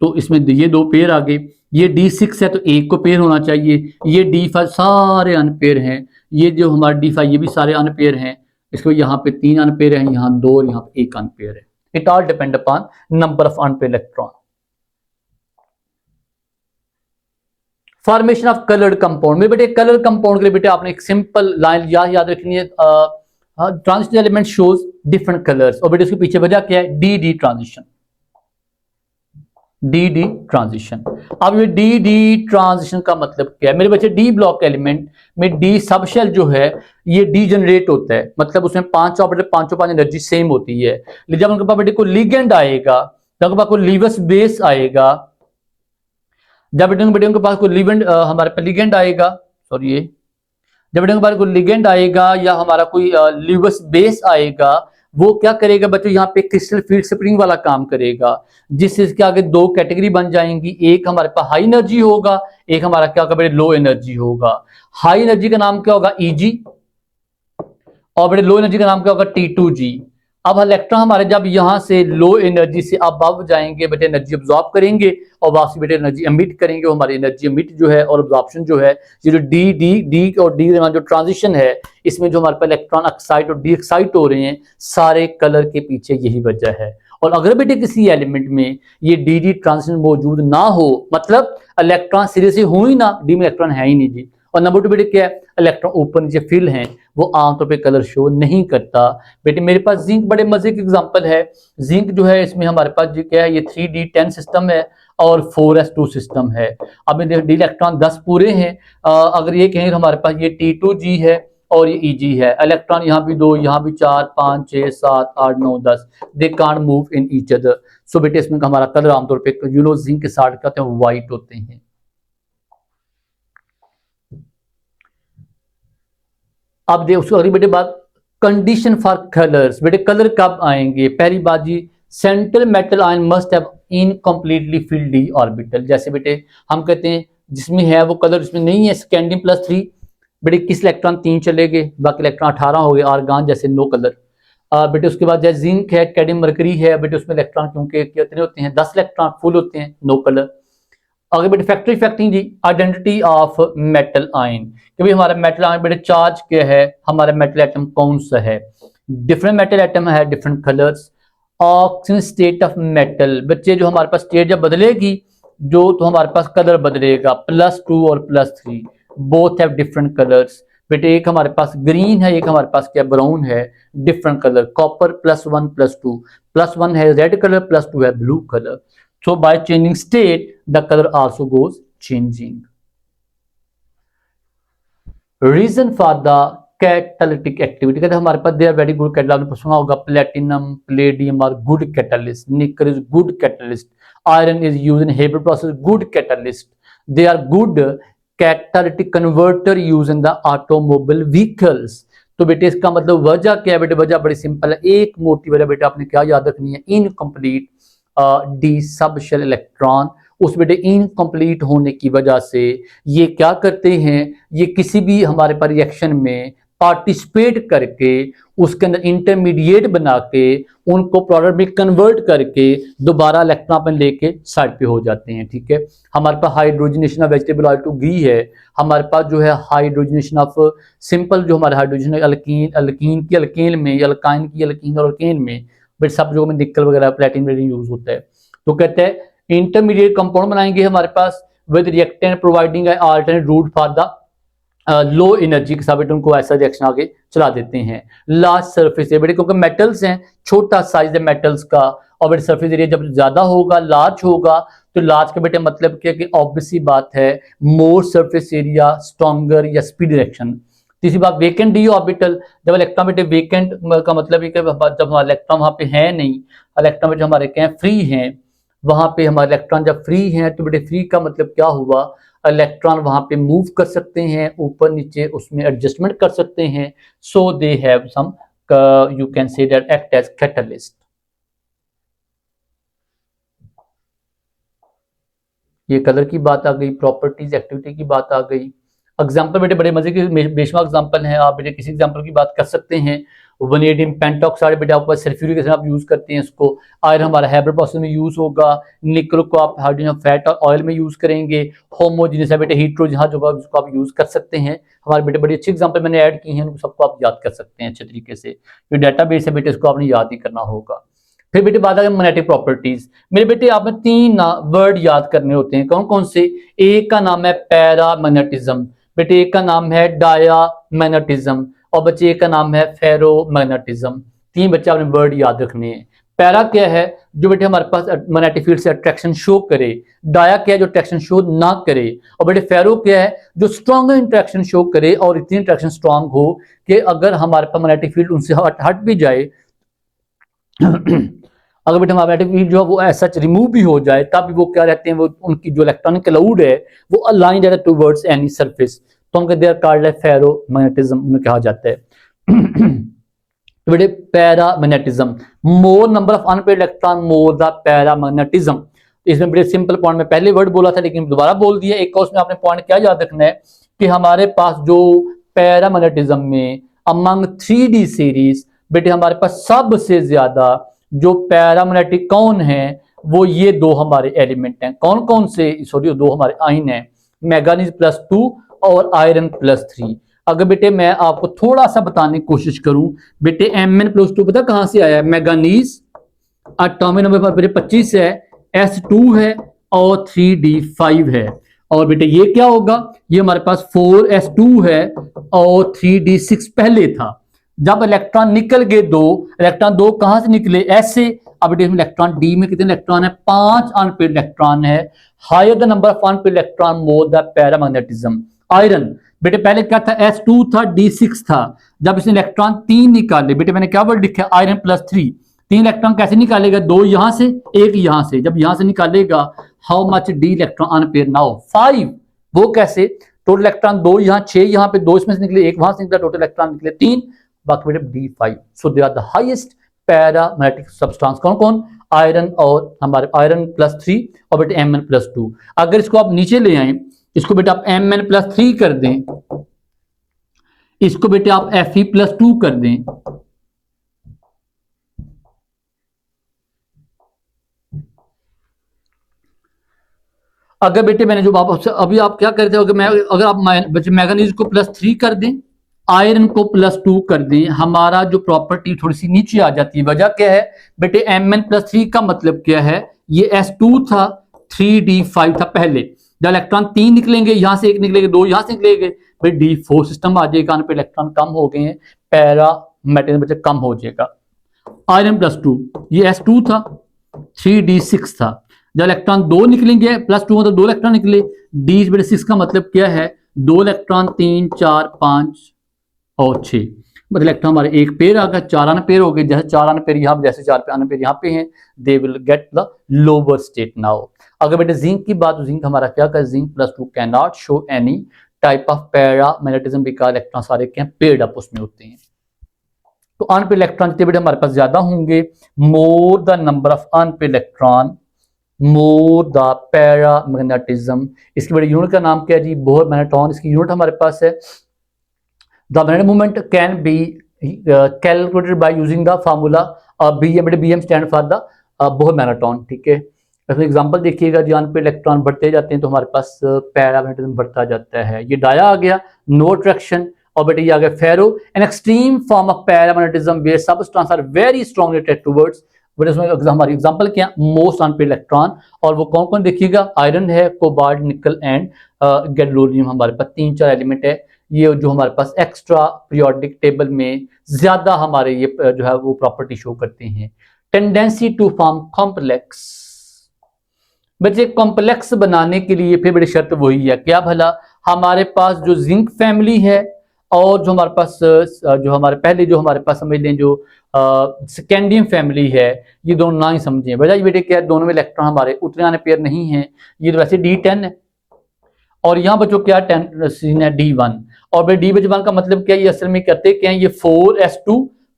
तो इसमें ये 2 पेयर आ गए। ये D6 है तो 1 को पेयर होना चाहिए। ये D5 सारे अनपेयर हैं। ये जो हमारा D5 ये भी सारे अनपेयर हैं। इसको यहाँ पे 3 अनपेयर हैं, यहाँ 2 और यहाँ पे 1 अनपेयर है। It all depend upon number of unpaired electron. Formation of coloured compound में बेटे, कलर कंपाउंड के लिए बेटे आपने एक सिंपल लाइन याद रखनी है। Transition element shows different colours, और बेटे उसके पीछे वजह क्या है? D transition, D transition. अब ये डी ट्रांजिशन का मतलब क्या है मेरे बच्चे? डी ब्लॉक एलिमेंट में डी सब शेल जो है ये डी जनरेट होता है, मतलब उसमें 5 ऑर्बिटल 5 एनर्जी सेम होती है। जब उनके पास बेटे को लिगेंड आएगा, जब उनके पास कोई लीवस बेस आएगा, जब बेटे उनके पास कोई हमारे पास लिगेंड आएगा, सॉरी ये जब बेटे उनके पास कोई लिगेंड आएगा या हमारा कोई लीवस बेस आएगा, वो क्या करेगा बच्चों? यहाँ पे क्रिस्टल फील्ड स्प्रिंग वाला काम करेगा, जिससे इसके आगे 2 कैटेगरी बन जाएंगी। एक हमारे पास हाई एनर्जी होगा, एक हमारा क्या होगा बेटे? लो एनर्जी होगा। हाई एनर्जी का नाम क्या होगा? Eg, और बेटे लो एनर्जी का नाम क्या होगा? T2G। अब इलेक्ट्रॉन हमारे जब यहाँ से लो एनर्जी से अब जाएंगे बेटे, एनर्जी अब्सॉर्ब करेंगे और वापस बेटे एनर्जी एमिट करेंगे। हमारी एनर्जी एमिट जो है और अब्सॉर्प्शन जो है, ये जो डी और डी जो ट्रांजिशन है, इसमें जो हमारे पास इलेक्ट्रॉन एक्साइट और डी एक्साइट हो रहे हैं, सारे कलर के पीछे यही वजह है। और अगर बेटे किसी एलिमेंट में ये डी ट्रांजिशन मौजूद ना हो, मतलब इलेक्ट्रॉन सिरे से हो ही ना, डी में इलेक्ट्रॉन है ही नहीं जी। और नंबर 2 बेटे क्या है? इलेक्ट्रॉन ऊपर नीचे फिल हैं, वो आमतौर पे कलर शो नहीं करता। बेटे मेरे पास जिंक बड़े मजे की एग्जांपल है। जिंक जो है इसमें हमारे पास जो क्या है, ये 3D10 सिस्टम है और 4s2 सिस्टम है। अब डी इलेक्ट्रॉन 10 पूरे हैं। अगर ये कहें हमारे पास ये T2G है और ये Eg है। इलेक्ट्रॉन यहाँ भी 2, यहाँ भी 4 5 6 7 8 9 10, they can't move in each other. So बेटे इसमें हमारा कलर आमतौर पे जिंक के साथ कहते हैं व्हाइट होते हैं। अब दे उसको अगली बेटे बात, कंडीशन फॉर कलर्स। बेटे कलर कब आएंगे? पहली बात जी, central metal ion must have incompletely filled D orbital. जैसे बेटे हम कहते हैं जिसमें है वो कलर, इसमें नहीं है, स्कैंडियम +3 बेटे किस इलेक्ट्रॉन 3 चले गए, बाकी इलेक्ट्रॉन 18 हो गए। आर्गन जैसे नो कलर। बेटे उसके बाद जैसे जिंक है, कैडमियम मरकरी है, बेटे उसमें इलेक्ट्रॉन क्योंकि कितने होते हैं? 10 इलेक्ट्रॉन फुल होते हैं, नो कलर। आगे बेटे फैक्टरी फैक्टिंग जी, आइडेंटिटी ऑफ मेटल आयन, कि भाई हमारा मेटल आयन बेटे चार्ज क्या है, हमारा मेटल एटम कौन सा है। डिफरेंट मेटल एटम है, different colours. Oxygen state of metal, बच्चे जो हमारे पास स्टेट जब बदलेगी जो, तो हमारे पास कलर बदलेगा। +2 और +3 बोथ हैव डिफरेंट कलर्स। बेटे एक हमारे पास ग्रीन है, एक हमारे पास क्या ब्राउन है, डिफरेंट कलर। कॉपर +1 +2, +1 है रेड कलर, +2 है blue colour. So by changing state, the color also goes changing. Reason for the catalytic activity, कहते हैं हमारे पास they are very good catalyst। आपने सुना होगा platinum, palladium are good catalyst, nickel is good catalyst, iron is used in Haber process, good catalyst। They are good catalytic converter used in the automobile vehicles। तो बेटे इसका मतलब वजह क्या है? बेटे वजह बड़ी सिंपल है, एक मोटी वजह बेटे आपने क्या याद रखनी है? Incomplete D sub shell electron. उस बेटे इनकम्प्लीट होने की वजह से ये क्या करते हैं, ये किसी भी हमारे पर रिएक्शन में पार्टिसिपेट करके उसके अंदर इंटरमीडिएट बना के उनको प्रोडक्ट में कन्वर्ट करके दोबारा इलेक्ट्रॉन अपन लेके साइड पे हो जाते हैं। ठीक है, हमारे पास hydrogenation of vegetable oil to ghee है, हमारे पास जो है हाइड्रोजनेशन ऑफ सिंपल जो हमारा हाइड्रोजन अल्कीन की अल्केन में, अल्काइन की अल्कीन और अल्केन में, बट सब जगहों में निकल वगैरह प्लेटिनम यूज होता है। तो कहते हैं इंटरमीडिएट कंपाउंड बनाएंगे हमारे पास with reactant providing alternate route for the low energy के साथ बेटे उनको ऐसा रिएक्शन आगे चला देते हैं। लार्ज सरफेस एरिया बेटे, क्योंकि मेटल्स हैं, छोटा साइज है मेटल्स का, और बेटे सरफेस एरिया जब ज्यादा होगा, लार्ज होगा, तो लार्ज का बेटे मतलब क्या कि ऑब्वियसली बात है मोर सरफेस एरिया, स्ट्रॉन्गर या स्पीड डायरेक्शन। तीसरी बात वेकेंट डी ऑर्बिटल, जब इलेक्ट्रॉन बेटे वेकेंट का मतलब है कि जब हमारे इलेक्ट्रॉन वहां पे है नहीं, इलेक्ट्रॉन बेटे हमारे क्या फ्री हैं, वहां पे हमारे इलेक्ट्रॉन जब फ्री हैं तो बेटे फ्री का मतलब क्या हुआ, इलेक्ट्रॉन वहां पे मूव कर सकते हैं ऊपर नीचे, उसमें एडजस्टमेंट कर सकते हैं। So they have some, you can say that act as catalyst. ये कलर की बात आ गई, प्रॉपर्टीज एक्टिविटी की बात आ गई। एग्जाम्पल बेटे बड़े मजे के बेशुमार एग्जाम्पल हैं, आप बेटे किसी एग्जाम्पल की बात कर सकते हैं। वनेडियम पेंटॉक्साइड बेटा ऊपर सल्फ्यूरिक एसिड आप यूज करते हैं इसको, आयरन हमारा हाइब्रिड प्रोसेस में यूज होगा, निकल को आप हाइड्रोजन फैट और ऑयल में यूज करेंगे, होमोजीनियस है बेटे हीट्रो जहां जो जिसको आप यूज कर सकते हैं। हमारे बेटे बड़ी अच्छी एग्जाम्पल मैंने ऐड की हैं, उनको सबको आप याद कर सकते हैं अच्छे तरीके से। जो डाटा बेस है बेटे इसको आपने याद ही करना होगा। फिर बेटे बात आ गई मैग्नेटिक प्रॉपर्टीज। मेरे बेटे आपने तीन वर्ड याद करने होते हैं, कौन कौन से? एक का नाम है पैरामैग्नेटिज्म, बेटे एक का नाम है डायामैग्नेटिज्म, और बच्चे एक का नाम है फेरोमैग्नेटिज्म। तीन बच्चे आपने वर्ड याद रखने हैं। पैरा क्या है? जो बेटे हमारे पास मैग्नेटिक फील्ड से अट्रैक्शन शो करे। डाया क्या है? जो अट्रैक्शन शो ना करे। और बेटे फेरो क्या है? जो स्ट्रॉन्ग इंट्रैक्शन शो करे, और इतनी इंट्रैक्शन स्ट्रॉन्ग हो कि अगर हमारे पास मैग्नेटिक फील्ड उनसे हट भी जाए अगर बेटा हमारा मैग्नेटिक फील्ड जो है वो ऐसा रिमूव भी हो जाए, तब भी वो क्या रहते हैं, वो उनकी जो इलेक्ट्रॉनिक क्लाउड है वो अलाइन रहता है टुवर्ड्स एनी सरफेस, तो हम कहते हैं कॉल्ड है फेरोमैग्नेटिज्म उन्हें कहा जाता है। तो बेटे paramagnetism, more number of unpaired electron more the paramagnetism. इसमें बड़े सिंपल पॉइंट में पहले वर्ड बोला था लेकिन दोबारा बोल दिया। एक और उसमें आपने पॉइंट क्या याद रखना है कि हमारे पास जो पैरामैग्नेटिज्म में अमंग 3D सीरीज बेटे हमारे पास सबसे ज्यादा जो पैरामैग्नेटिक कौन है वो ये दो हमारे एलिमेंट हैं। कौन कौन से? सॉरी दो हमारे आयन हैं, मैंगनीज +2 और आयरन +3। अगर बेटे मैं आपको थोड़ा सा बताने की कोशिश करूं, बेटे Mn+2 पता कहां से आया है? मैंगनीज एटॉमिक नंबर बेटे 25 है, S2 है और 3D5 है। और बेटे ये क्या होगा? ये हमारे पास 4s2 है और 3d6 पहले था। जब इलेक्ट्रॉन निकल गए दो, इलेक्ट्रॉन दो कहां से निकले? ऐसे। अब बेटे इलेक्ट्रॉन डी में कितने इलेक्ट्रॉन है? 5 अनपेयर्ड इलेक्ट्रॉन है। Higher the number of unpaired electron more the paramagnetism. Iron बेटे पहले क्या था? S2 था, D6 था। जब इसने इलेक्ट्रॉन 3 निकाले, बेटे मैंने क्या वर्ड लिखा? आयरन +3। 3 इलेक्ट्रॉन कैसे निकालेगा? 2 यहां से, 1 यहां से। जब यहां से निकालेगा, how much D electron unpair now? 5। वो कैसे? टोटल इलेक्ट्रॉन 2 यहां, 6 यहां पे, 2 इसमें से निकले, 1 वहां से निकला, टोटल इलेक्ट्रॉन निकले 3, बाकी बेटे D5। So they are the highest paramagnetic substance. कौन कौन? आयरन और हमारे आयरन +3 और बेटे Mn+2। अगर इसको आप नीचे ले आए, इसको बेटे आप Mn+3 कर दें, इसको बेटे आप Fe+2 कर दें, अगर बेटे मैंने जो आप अभी आप क्या करते हो, अगर आप मैंगनीज को +3 कर दें, आयरन को +2 कर दें, हमारा जो प्रॉपर्टी थोड़ी सी नीचे आ जाती है। वजह क्या है बेटे? Mn+3 का मतलब क्या है? ये S2 था, 3d5 था पहले। जब इलेक्ट्रॉन 3 निकलेंगे, यहां से 1 निकलेंगे, 2 यहां से निकलेंगे, फिर D4 सिस्टम आ जाएगा, पे इलेक्ट्रॉन कम हो गए हैं, पैरामैग्नेटिज्म बच्चे कम हो जाएगा। आयरन +2, ये S2 था, 3d6 था। जब इलेक्ट्रॉन 2 निकलेंगे, +2 मतलब 2 इलेक्ट्रॉन निकले, D6 का मतलब क्या है? 2 इलेक्ट्रॉन, 3 4 5 और 6, मतलब इलेक्ट्रॉन हमारे एक पेयर आ गया, 4 अनपेयर हो गए। जैसे 4 अनपेयर यहाँ, जैसे 4 अनपेयर यहाँ पे हैं, they will get the lower state now. अगर बेटे जिंक की बात, तो जिंक हमारा क्या कर? Zinc +2 can not show any type of paramagnetism because electron सारे क्या पेयर्ड अप उसमें होते हैं। तो अनपेयर्ड इलेक्ट्रॉन जितने बेटे हमारे पास ज्यादा होंगे, more the number of unpaired electron more the paramagnetism. इसकी बड़ी यूनिट का नाम क्या है जी? Bohr magnetron. इसकी यूनिट हमारे पास है। The magnetic moment can be calculated by using the formula BM। बेटे BM stand for the Bohr magnetron, ठीक है। इसमें एग्जांपल देखिएगा, जहां पे इलेक्ट्रॉन बढ़ते जाते हैं तो हमारे पास पैरामैग्नेटिज्म बढ़ता जाता है। ये डाया आ गया, नो अट्रैक्शन, और बेटे ये आ गया ferro, an extreme form of paramagnetism where substance are very strongly attracted towards but उसमें हमारी एग्जांपल क्या, मोस्ट अनपेड इलेक्ट्रॉन, और वो कौन कौन देखिएगा, आयरन है, कोबाल्ट, निकल एंड गैडोलियम, हमारे पास 3-4 एलिमेंट है ये जो हमारे पास एक्स्ट्रा पीरियोडिक टेबल में ज्यादा हमारे ये जो है वो प्रॉपर्टी शो करते हैं। टेंडेंसी टू फॉर्म कॉम्प्लेक्स, बच्चे कॉम्प्लेक्स बनाने के लिए फिर बड़ी शर्त वही है, क्या भला, हमारे पास जो जिंक फैमिली है और जो हमारे पास जो हमारे पहले जो हमारे पास समझ लें जो स्कैंडियम फैमिली है, ये दोनों ना ही समझें, वजह बेटे क्या है, दोनों में इलेक्ट्रॉन हमारे उतने आने पेयर नहीं है, ये तो वैसे D10 है, और यहाँ बच्चों क्या 10 सीन है D1, और भाई D1 का मतलब क्या, ये असल में करते क्या है, ये 4s2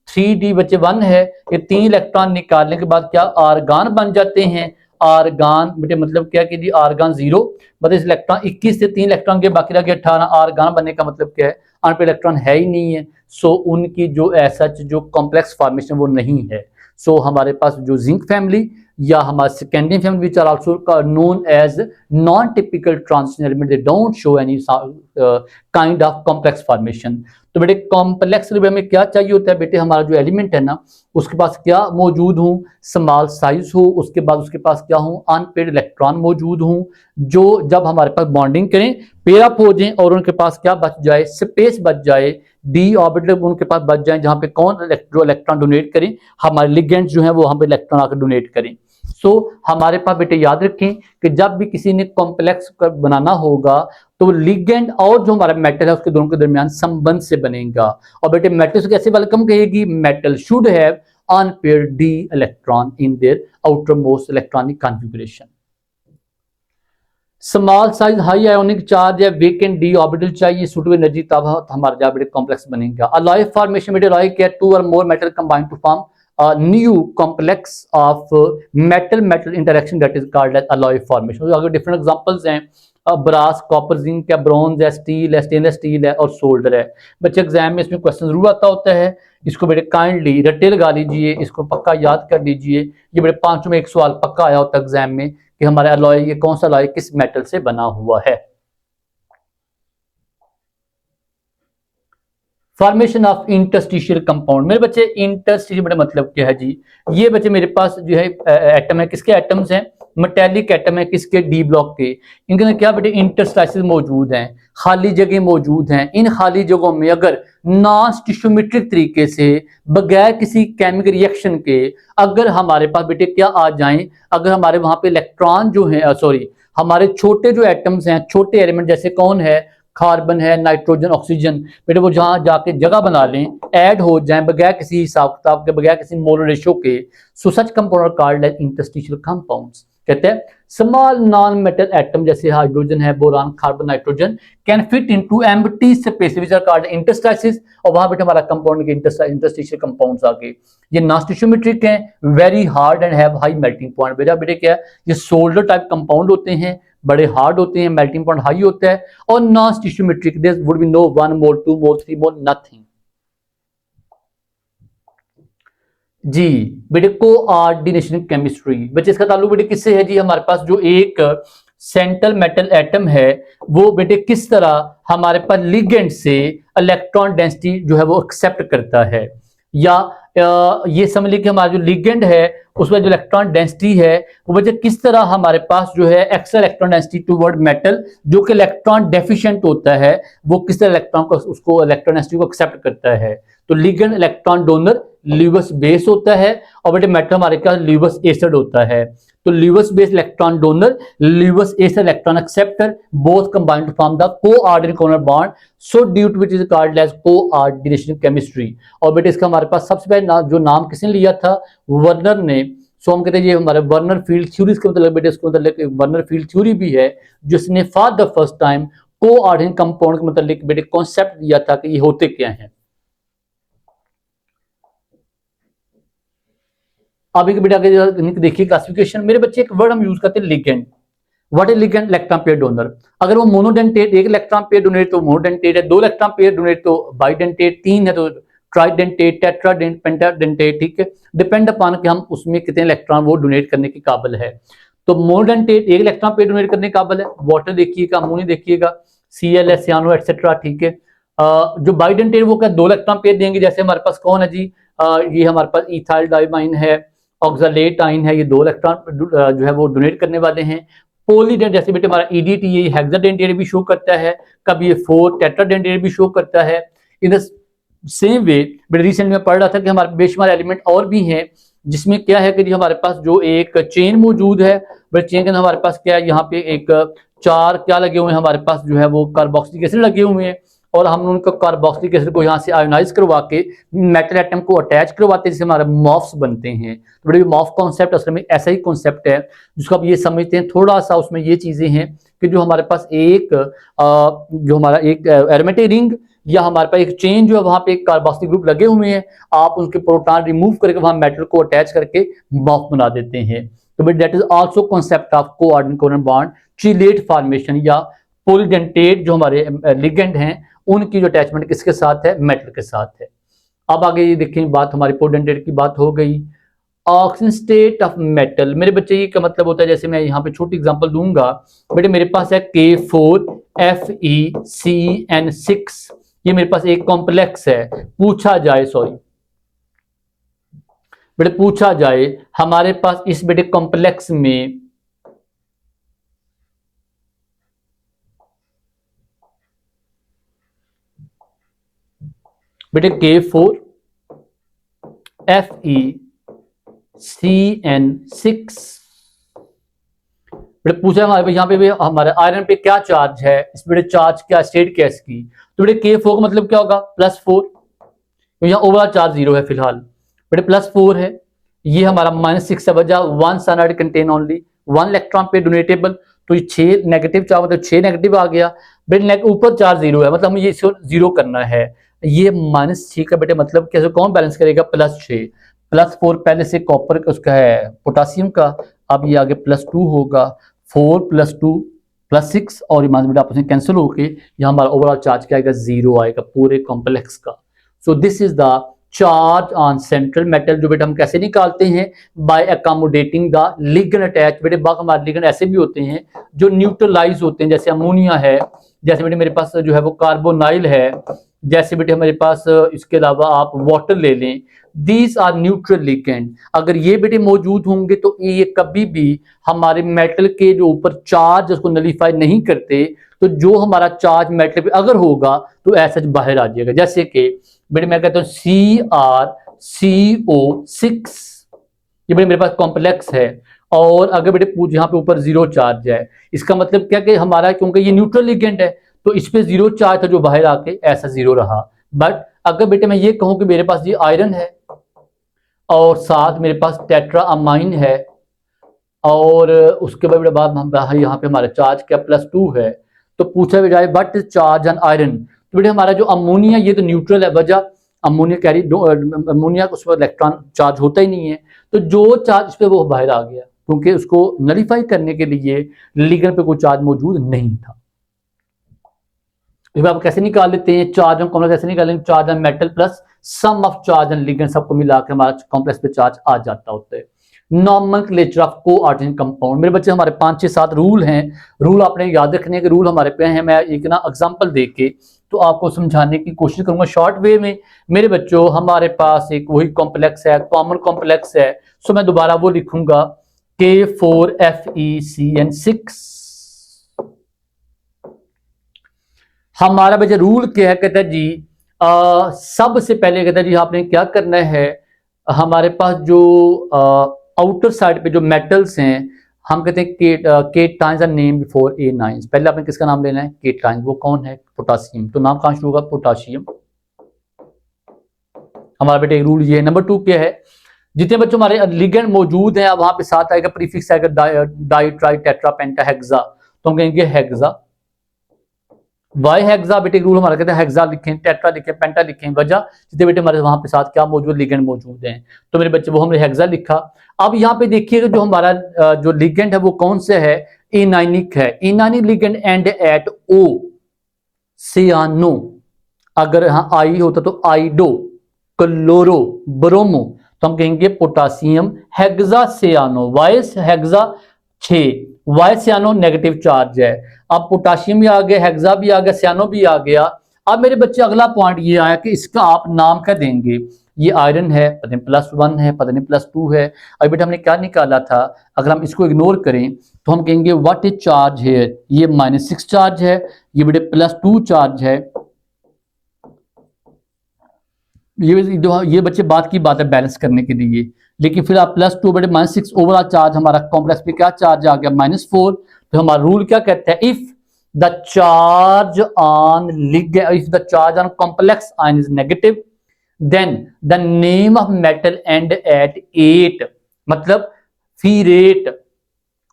3d बच्चे 1 है, ये 3 इलेक्ट्रॉन निकालने के बाद क्या आर्गान बन जाते हैं, आर्गान बेटे मतलब क्या कि जी आर्गान 0, मतलब इस इलेक्ट्रॉन 21 से 3 इलेक्ट्रॉन के बाकी रह गए 18, आर्गान बनने का मतलब क्या है, अनपेड इलेक्ट्रॉन है ही नहीं है, सो उनकी जो ऐसा जो कॉम्प्लेक्स फॉर्मेशन वो नहीं है। सो हमारे पास जो जिंक फैमिली या हमारे scandium family which are also known as non typical transition element, they don't show any kind of complex formation. तो बेटे कॉम्प्लेक्स में क्या चाहिए होता है बेटे, हमारा जो एलिमेंट है ना उसके पास क्या मौजूद हो, स्मॉल साइज हो, उसके बाद उसके पास क्या हो, अनपेड इलेक्ट्रॉन मौजूद हो, जो जब हमारे पास बॉन्डिंग करें पेयर अप हो जाए और उनके पास क्या बच जाए, स्पेस बच जाए, डी ऑर्बिटल उनके पास बच जाए जहां पे कौन जो इलेक्ट्रॉन डोनेट करें, हमारे लिगेंड्स जो है वो वहां पे इलेक्ट्रॉन आकर डोनेट करें। सो हमारे पास बेटे याद रखें कि जब भी किसी ने कॉम्प्लेक्स बनाना होगा तो लिगेंड और जो हमारा मेटल है उसके दोनों के दरमियान संबंध से बनेगा, और बेटे मेटल से कैसे वेलकम कहेगी, metal should have unpaired D electron in their outer most electronic configuration. Small size high ionic charge या वेकेंट डी ऑर्बिटल चाहिए सुटेबल एनर्जी, तब हमारा जब बेटे कॉम्प्लेक्स बनेगा। अलॉय फॉर्मेशन बेटे अलॉय क्या, 2 और more metal combine to form new complex of metal metal interaction that is called as alloy formation। अगर डिफरेंट एग्जांपल्स हैं, ब्रास, कॉपर, जिंक है, ब्रॉन्ज है, स्टील है, स्टेनलेस स्टील है और सोल्डर है। बच्चे एग्जाम में इसमें क्वेश्चन जरूर आता होता है, इसको बेटे काइंडली रट्टे लगा लीजिए, इसको पक्का याद कर लीजिए, ये बेटे 5 में एक सवाल पक्का आया होता है एग्जाम में कि हमारा अलॉय ये कौन सा अलॉय किस मेटल से बना हुआ है। फॉर्मेशन ऑफ इंटरस्टिशियल कंपाउंड, मेरे बच्चे इंटरस्टिशियल बड़ा मतलब क्या है जी, ये बच्चे मेरे पास जो है एटम है, किसके एटम्स हैं, मेटेलिक एटम है, किसके डी ब्लॉक के, इनके अंदर क्या बेटे इंटरस्टाइसिस मौजूद हैं, खाली जगह मौजूद हैं, इन खाली जगहों में अगर नॉन स्टिशियोमेट्रिक तरीके से बगैर किसी केमिकल रिएक्शन के अगर हमारे पास बेटे क्या आ जाएं, अगर हमारे वहां पे इलेक्ट्रॉन जो है सॉरी हमारे छोटे जो एटम्स हैं, छोटे एलिमेंट जैसे कौन है, कार्बन है, नाइट्रोजन, ऑक्सीजन, बेटे वो जहां जाके जगह बना लें, ऐड हो जाएं बगैर किसी हिसाब किताब के, बगैर किसी मोलर रेशियो के, so such compound called as interstitial compounds. कहते हैं स्मॉल नॉन मेटल एटम जैसे हाइड्रोजन है, boron, carbon, nitrogen can fit into empty space which are called interstices, और वहां बेटे हमारा कंपाउंड के इंटरस्टिशियल कंपाउंड्स आ गए। ये नॉन स्टिशियोमेट्रिक हैं, very hard and have high melting point. बेटा बेटे क्या है, ये सोल्डर टाइप कंपाउंड होते हैं, बड़े हार्ड होते हैं, मेल्टिंग पॉइंट हाई होता है, और non stoichiometric there would be no 1 mole 2 mole 3 mole nothing. जी बेटे कोऑर्डिनेशन केमिस्ट्री, बच्चे इसका ताल्लुक बेटे किससे है जी, हमारे पास जो एक सेंट्रल मेटल एटम है वो बेटे किस तरह हमारे पास लिगेंड से इलेक्ट्रॉन डेंसिटी जो है वो एक्सेप्ट करता है, या ये समझ लीजिए कि हमारा जो लिगेंड है उसमें जो इलेक्ट्रॉन डेंसिटी है वो बच्चे किस तरह हमारे पास जो है extra electron density toward metal जो कि इलेक्ट्रॉन डेफिशिएंट होता है, वो किस तरह इलेक्ट्रॉन को उसको इलेक्ट्रॉन डेंसिटी को एक्सेप्ट करता है। तो लिगेंड इलेक्ट्रॉन डोनर ल्यूवस बेस होता है, और बेटे मेटल हमारे पास ल्यूवस एसिड होता है। तो Lewis base electron donor, Lewis acid electron acceptor, both combined to form the coordinate covalent bond, so due to which is called as coordination chemistry. और बेटे इसका हमारे पास सबसे पहले जो नाम किसने लिया था, वर्नर ने। सो हम कहते हैं ये हमारे वर्नर फील्ड थ्योरी, इसके मतलब बेटे इसको मतलब वर्नर फील्ड थ्योरी भी है जिसने for the first time coordinate compound के मतलब बेटे कॉन्सेप्ट दिया था कि ये होते क्या हैं। अब एक बेटा देखिए क्लासिफिकेशन, मेरे बच्चे एक वर्ड हम यूज करते हैं ligand. What is ligand, electron pair donor. अगर वो मोनोडेंटेट, एक इलेक्ट्रॉन पेयर डोनेट तो मोनोडेंटेट है, 2 इलेक्ट्रॉन पेयर डोनेट तो बाइडेंटेट, 3 है तो ट्राइडेंटेट, टेट्राडेंट, पेंटाडेंटेट, ठीक है, डिपेंड अपॉन कि हम उसमें कितने इलेक्ट्रॉन वो डोनेट करने के काबिल है। तो मोनोडेंटेट 1 इलेक्ट्रॉन पेयर डोनेट करने के काबिल है, वाटर देखिएगा, अमोनिया देखिएगा, Cl, सियानो एटसेट्रा, ठीक है। जो बाइडेंटेट वो क्या 2 इलेक्ट्रॉन पेयर देंगे, जैसे हमारे पास कौन है जी, ये हमारे पास इथाइल डाइमाइन है, ऑक्सलेट आइन है, ये 2 इलेक्ट्रॉन जो है वो डोनेट करने वाले हैं। पॉलीडेंट जैसे बेटे हमारा EDT ये हेक्साडेंटेट भी शो करता है, कभी ये 4 टेट्राडेंटेट भी शो करता है। इन द सेम वे बेटे रिसेंट में पढ़ रहा था कि हमारे बेशुमार एलिमेंट और भी हैं, जिसमें क्या है कि हमारे पास जो एक चेन मौजूद है, बट चेन के अंदर हमारे पास क्या है, यहाँ पे एक 4 क्या लगे हुए हैं हमारे पास जो है वो कार्बोक्सिलिक एसिड लगे हुए हैं, और हम उनको कार्बोक्सिलिक एसिड को यहाँ से आयोनाइज करवा के मेटल एटम को अटैच करवाते हैं, जिससे हमारे मॉफ्स बनते हैं। तो बड़े मॉफ कॉन्सेप्ट असल में ऐसा ही कॉन्सेप्ट है जिसको आप ये समझते हैं। थोड़ा सा उसमें ये चीजें हैं कि जो हमारे पास एक जो हमारा एक एरोमेटिक रिंग या हमारे पास एक चेन जो है वहां पे एक कार्बोक्सिलिक ग्रुप लगे हुए हैं, आप उनके प्रोटॉन रिमूव करके वहां मेटल को अटैच करके मॉफ बना देते हैं। तो but that is also concept of coordinate covalent bond chelate formation या पॉलीडेंटेट जो हमारे लिगेंड हैं उनकी जो अटैचमेंट किसके साथ है, मेटल के साथ है। अब आगे ये देखें, बात हमारी पॉलीडेंटेट की बात हो गई। ऑक्सीजन स्टेट ऑफ मेटल, मेरे बच्चे ये का मतलब होता है, जैसे मैं यहाँ पे छोटी एग्जांपल दूंगा बेटे, मेरे पास है K4FeCN6, ये मेरे पास एक कॉम्प्लेक्स है। पूछा जाए बेटे पूछा जाए हमारे पास इस बेटे कॉम्प्लेक्स में बेटे K4FeCN6 बेटे पूछा हमारे यहाँ पे हमारे आयरन पे क्या चार्ज है, इस बेटे चार्ज क्या स्टेट क्या इसकी। तो बेटे K4 का मतलब क्या होगा, +4, तो यहाँ ओवरऑल चार्ज 0 है फिलहाल। बेटे +4 है, ये हमारा -6 है, वजह 1 साइनाइड कंटेन ओनली 1 इलेक्ट्रॉन पे डोनेटेबल, तो ये 6 नेगेटिव चार्ज मतलब 6 नेगेटिव आ गया। बेटे ऊपर चार्ज 0 है, मतलब हमें ये इसको 0 करना है। ये -6 का बेटे मतलब कैसे कौन बैलेंस करेगा, +6 +4 पहले से कॉपर उसका है पोटासियम का, अब ये आगे +2 होगा, 4 + 2 +6 और बेटा आपस में कैंसिल होके यहाँ हमारा ओवरऑल चार्ज क्या आएगा, 0 आएगा पूरे कॉम्प्लेक्स का। So this is the charge on central metal, जो बेटा हम कैसे निकालते हैं, by accommodating the ligand attach. बेटे बाकी हमारे लिगेंड ऐसे भी होते हैं जो न्यूट्रलाइज होते हैं, जैसे अमोनिया है, जैसे बेटे मेरे पास जो है वो कार्बोनाइल है, जैसे बेटे हमारे पास इसके अलावा आप वाटर ले लें, दीज आर न्यूट्रल लिगेंड। अगर ये बेटे मौजूद होंगे तो ये कभी भी हमारे मेटल के जो ऊपर चार्ज उसको नलीफाई नहीं करते, तो जो हमारा चार्ज मेटल पे अगर होगा तो ऐसा बाहर आ जाएगा। जैसे कि बेटे मैं कहता हूँ CrCO6, ये बेटे मेरे पास कॉम्प्लेक्स है, और अगर बेटे यहाँ पे ऊपर 0 चार्ज है, इसका मतलब क्या कि हमारा क्योंकि ये न्यूट्रल लिगेंड है तो इस पे 0 चार्ज था जो बाहर आके ऐसा 0 रहा। बट अगर बेटे मैं ये कहूं कि मेरे पास ये आयरन है और साथ मेरे पास टेट्रा अमाइन है, और उसके बाद हम यहाँ पे हमारा चार्ज क्या +2 है, तो पूछा भी जाए what is charge on iron, तो बेटे हमारा जो अमोनिया ये तो न्यूट्रल है, वजह अमोनिया कैरी अमोनिया उस पर इलेक्ट्रॉन चार्ज होता ही नहीं है, तो जो चार्ज इस पे वो बाहर आ गया क्योंकि उसको नलीफाई करने के लिए लिगेंड पे कोई चार्ज मौजूद नहीं था। आप कैसे निकाल लेते हैं चार्ज ऑन कॉम्प्लेक्स, कैसे निकालेंगे, charge on metal plus sum of charge on ligand, सबको मिला के हमारा कॉम्प्लेक्स पे चार्ज आ जाता होता है। नॉमेनक्लेचर ऑफ कोऑर्डिनेट कंपाउंड, मेरे बच्चे हमारे 5-6-7 रूल हैं, रूल आपने याद रखने के रूल हमारे पे हैं। मैं एक ना एग्जांपल देके तो आपको समझाने की कोशिश करूंगा शॉर्ट वे में। मेरे बच्चों हमारे पास एक वही कॉम्प्लेक्स है, कॉमन कॉम्प्लेक्स है, सो मैं दोबारा वो लिखूंगा K4FeCN6। हमारा बच्चा रूल क्या है, कहता है जी सबसे पहले कहता है जी आपने क्या करना है, हमारे पास जो आउटर साइड पे जो मेटल्स हैं हम कहते हैं cations are name before A9। पहले आपने किसका नाम लेना है, केटाइंस, वो कौन है, पोटासियम, तो नाम कहां शुरू होगा, पोटासियम। हमारा बेटा एक रूल ये है। नंबर 2 क्या है, जितने बच्चों हमारे लिगेंड मौजूद हैं वहां पे साथ आएगा प्रीफिक्स आएगा डाई ट्राई टेट्रा पेंटा हेक्सा, तो हम कहेंगे हेक्सा। वाई हेक्सा बेटे रूल हमारा कहते हैं हेक्सा लिखें, टेट्रा लिखें, पेंटा लिखें, वजह जितने बेटे हमारे वहां पे साथ क्या मौजूद, लिगेंड मौजूद हैं, तो मेरे बच्चे वो हमने हेक्सा लिखा। अब यहाँ पे देखिएगा जो हमारा जो लिगेंड है वो कौन सा है, एनाइनिक है, एनाइनिक लिगेंड एंड एट ओ सियानो, अगर यहाँ आई होता तो आइडो क्लोरो ब्रोमो, तो हम कहेंगे पोटासियम हेक्सा सियानो, वाइस हेक्सा 6, वाई सियानो नेगेटिव चार्ज है। अब पोटाशियम भी आ गया, हेक्सा भी आ गया, सियानो भी आ गया। अब मेरे बच्चे अगला पॉइंट ये आया कि इसका आप नाम क्या देंगे। ये आयरन है, पता नहीं +1 है, पता नहीं +2 है। अब बेटा हमने क्या निकाला था, अगर हम इसको इग्नोर करें तो हम कहेंगे व्हाट इज चार्ज है, ये -6 चार्ज है, ये बेटे +2 चार्ज है। ये बच्चे बात की बात है बैलेंस करने के लिए, लेकिन फिर आप +2 बटे -6 ओवरऑल चार्ज हमारा कॉम्प्लेक्स पे क्या चार्ज आ गया -4। तो हमारा रूल क्या कहता है, if the charge on complex ion is negative then the name of metal end ate 8, मतलब फीरेट,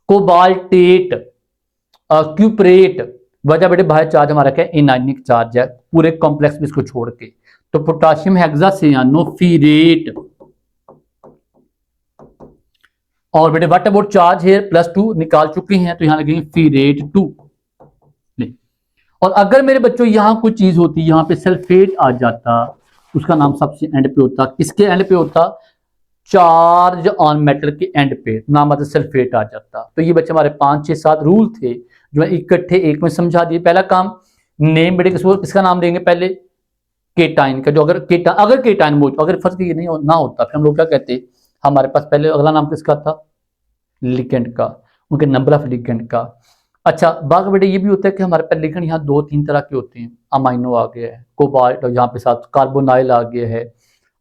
कोबाल्टेट, क्यूपरेट। वजह बेटे बाहर चार्ज हमारा क्या इनआयनिक चार्ज है पूरे कॉम्प्लेक्स में इसको छोड़ के। तो पोटाशियम हेक्सासियानोफीरेट, और बेटे व्हाट अबाउट चार्ज है +2 निकाल चुके हैं, तो यहां लगेंगे फीरेट 2। और अगर मेरे बच्चों यहां कुछ चीज होती, यहां पे सल्फेट आ जाता, उसका नाम सबसे एंड पे होता, किसके एंड पे होता, चार्ज ऑन मेटल के एंड पे, नाम आता सल्फेट आ जाता। तो ये बच्चे हमारे 5, 6, 7 रूल थे जो मैं इकट्ठे एक में समझा दिए। पहला काम, नेम बेटे किसका नाम देंगे, पहले केटाइन का, जो अगर केटाइन मौजूद, अगर फर्स्ट ये नहीं ना होता फिर हम लोग क्या कहते, हमारे पास पहले अगला नाम किसका था, लिगेंड का, उनके नंबर ऑफ लिगेंड का। अच्छा बाकी बेटे ये भी होता है कि हमारे पास लिगेंड यहाँ 2-3 तरह के होते हैं, अमाइनो आ गया है, कोबाल्ट यहाँ पे साथ कार्बोनाइल आ गया है,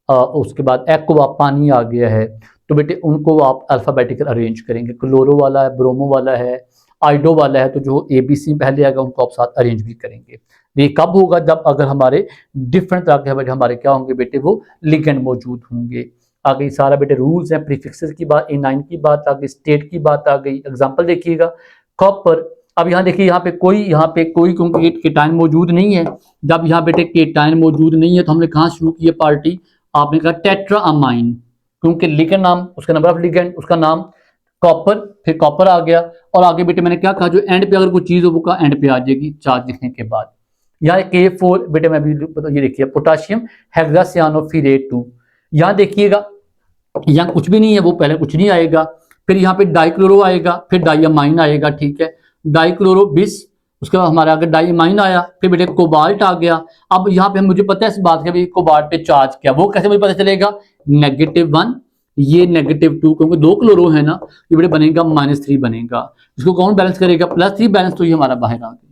उसके बाद एक्वा पानी आ गया है। तो बेटे उनको आप अल्फाबेटिकल अरेंज करेंगे, क्लोरो वाला है, ब्रोमो वाला है, आइडो वाला है, तो जो ABC पहले आएगा उनको आप साथ अरेंज भी करेंगे। ये कब होगा, जब अगर हमारे डिफरेंट तरह के हमारे क्या होंगे बेटे, वो लिगेंड मौजूद होंगे। आगे सारा बेटे रूल्स हैं, प्रीफिक्सेस की बात, A9 की बात आ गई, स्टेट की बात आ गई। एग्जांपल देखिएगा, कॉपर। अब यहाँ देखिए यहाँ पे कोई क्योंकि केटाइन मौजूद नहीं है, जब यहाँ बेटे केटाइन मौजूद नहीं है तो हमने कहाँ शुरू की पार्टी, आपने कहा टेट्राअमाइन, क्योंकि लिगेंड नाम, उसका नंबर ऑफ लिगेंड, उसका नाम कॉपर, फिर कॉपर आ गया। और आगे बेटे मैंने क्या कहा, जो एंड पे अगर कोई चीज हो वो का एंड पे आ जाएगी चार्ज लिखने के बाद। यहाँ K4 बेटे मैं भी ये देखिए पोटाशियम हेक्सासियानोफीरेट 2। यहाँ देखिएगा यहाँ कुछ भी नहीं है, वो पहले कुछ नहीं आएगा, फिर यहाँ पे डाइक्लोरो आएगा, फिर डाइअमाइन आएगा, ठीक है, डाइक्लोरो 20, उसके बाद हमारे आगे डाइअमाइन आया, फिर बेटे कोबाल्ट आ गया। अब यहाँ पे मुझे पता है इस बात का भी कोबाल्ट पे चार्ज क्या, वो कैसे मुझे पता चलेगा, -1, ये -2, क्योंकि 2 क्लोरो है ना, ये बेटे बनेगा -3 बनेगा। इसको कौन बैलेंस करेगा, +3 बैलेंस, तो ये हमारा बाहर आ गया।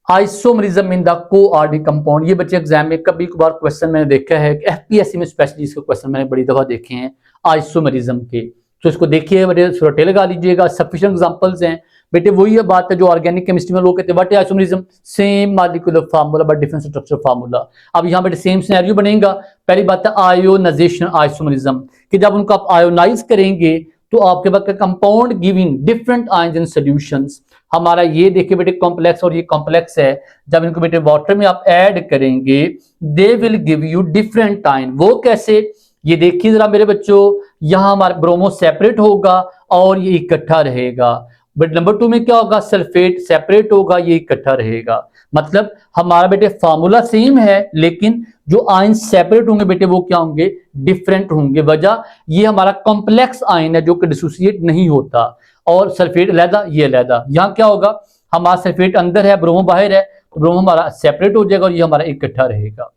Isomerism in the coordinate compound, ये बच्चे एग्जाम में कभी कभार क्वेश्चन मैंने देखा है, FPSC में स्पेशली इसके क्वेश्चन मैंने बड़ी दफा देखे हैं आइसोमरिज्म के। तो इसको देखिए बेटे सुरटे लगा लीजिएगा, सफिशिएंट एग्जांपल्स हैं बेटे। वही है बात है जो ऑर्गेनिक केमिस्ट्री में लोग कहते हैं what is isomerism, same molecular formula but different structure formula. अब यहाँ बेटे सेम सिनेरियो बनेगा। पहली बात है आयोनाइजेशन आइसोमरिज्म, कि जब उनको आप आयोनाइज करेंगे तो आपके पास compound giving different ions in solutions. हमारा ये देखिए बेटे कॉम्प्लेक्स और ये कॉम्प्लेक्स है, जब इनको बेटे वाटर में आप ऐड करेंगे they will give you different ion. वो कैसे, ये देखिए जरा मेरे बच्चों, यहां हमारा ब्रोमो सेपरेट होगा और ये इकट्ठा रहेगा, बट नंबर 2 में क्या होगा, सल्फेट सेपरेट होगा, ये इकट्ठा रहेगा। मतलब हमारा बेटे फार्मूला सेम है लेकिन जो आयन सेपरेट होंगे बेटे वो क्या होंगे, डिफरेंट होंगे। वजह ये हमारा कॉम्प्लेक्स आयन है जो कि डिसोसिएट नहीं होता, और सल्फेट अलहदा, ये अलहदा। यहाँ क्या होगा, हमारा सल्फेट अंदर है, ब्रोमो बाहर है, तो ब्रोमो हमारा सेपरेट हो जाएगा और ये हमारा इकट्ठा रहेगा।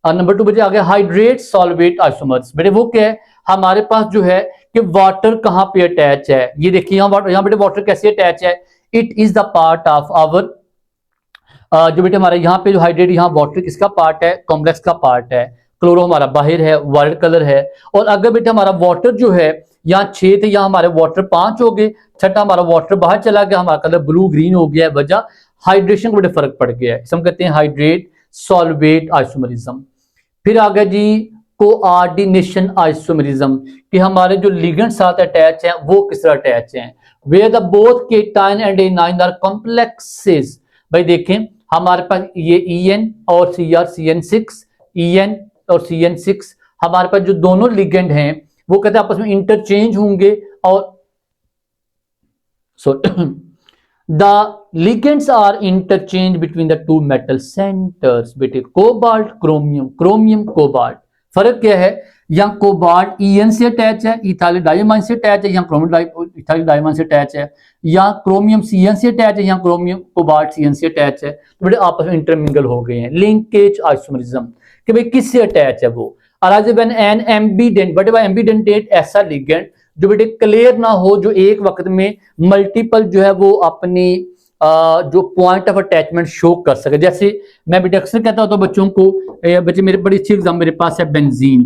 और नंबर 2 बेटे आगे हाइड्रेट सॉल्वेट आइसोमर्स। बेटे वो क्या है, हमारे पास जो है कि वाटर कहाँ पे अटैच है, ये देखिए यहाँ बेटे वाटर कैसे अटैच है, it is the part of our, जो बेटे हमारा यहाँ पे जो हाइड्रेट, यहाँ वाटर किसका पार्ट है, कॉम्प्लेक्स का पार्ट है, क्लोरो हमारा बाहर है, वाइट कलर है। और अगर बेटे हमारा वाटर जो है यहाँ 6 थे, यहाँ हमारे वाटर 5 हो गए, छठा हमारा वाटर बाहर चला गया, हमारा कलर ब्लू ग्रीन हो गया है। वजह हाइड्रेशन का बड़े फर्क पड़ गया है, हम कहते हैं हाइड्रेट सॉल्वेट आइसोमरिज्म। फिर आ गया जी कोऑर्डिनेशन आइसोमरिज्म, कि हमारे जो लिगेंड साथ अटैच हैं वो किस तरह अटैच हैं, where the both cation and anion are complexes. भाई देखें हमारे पास ये EN और CN6, EN और CN6, हमारे पास जो दोनों लिगेंड हैं वो कहते हैं आपस में इंटरचेंज होंगे, और so the ligands are interchange between the 2 metal centres. बेटे कोबाल्ट क्रोमियम, क्रोमियम कोबाल्ट, फर्क क्या है, यहाँ कोबाल्ट ईएन से अटैच है, इथाइल डायमाइन से अटैच है, यहाँ क्रोमियम इथाइल डायमाइन से अटैच है, या क्रोमियम सीएन से अटैच है, यहाँ क्रोमियम कोबाल्ट सीएन से अटैच है, तो बेटे आपस में इंटरमिंगल हो गए हैं। लिंकेज आइसोमरिज्म कि भाई किससे अटैच है वो। एन एम्बीडेंट, बट एम्बीडेंटेट ऐसा लिगेंड जो बेटे क्लियर ना हो, जो एक वक्त में मल्टीपल जो है वो अपनी जो पॉइंट ऑफ अटैचमेंट शो कर सके। जैसे मैं बेटे अक्सर कहता हूं तो बच्चों को, बच्चे मेरे बड़ी अच्छी एग्जाम मेरे पास है बेंजीन।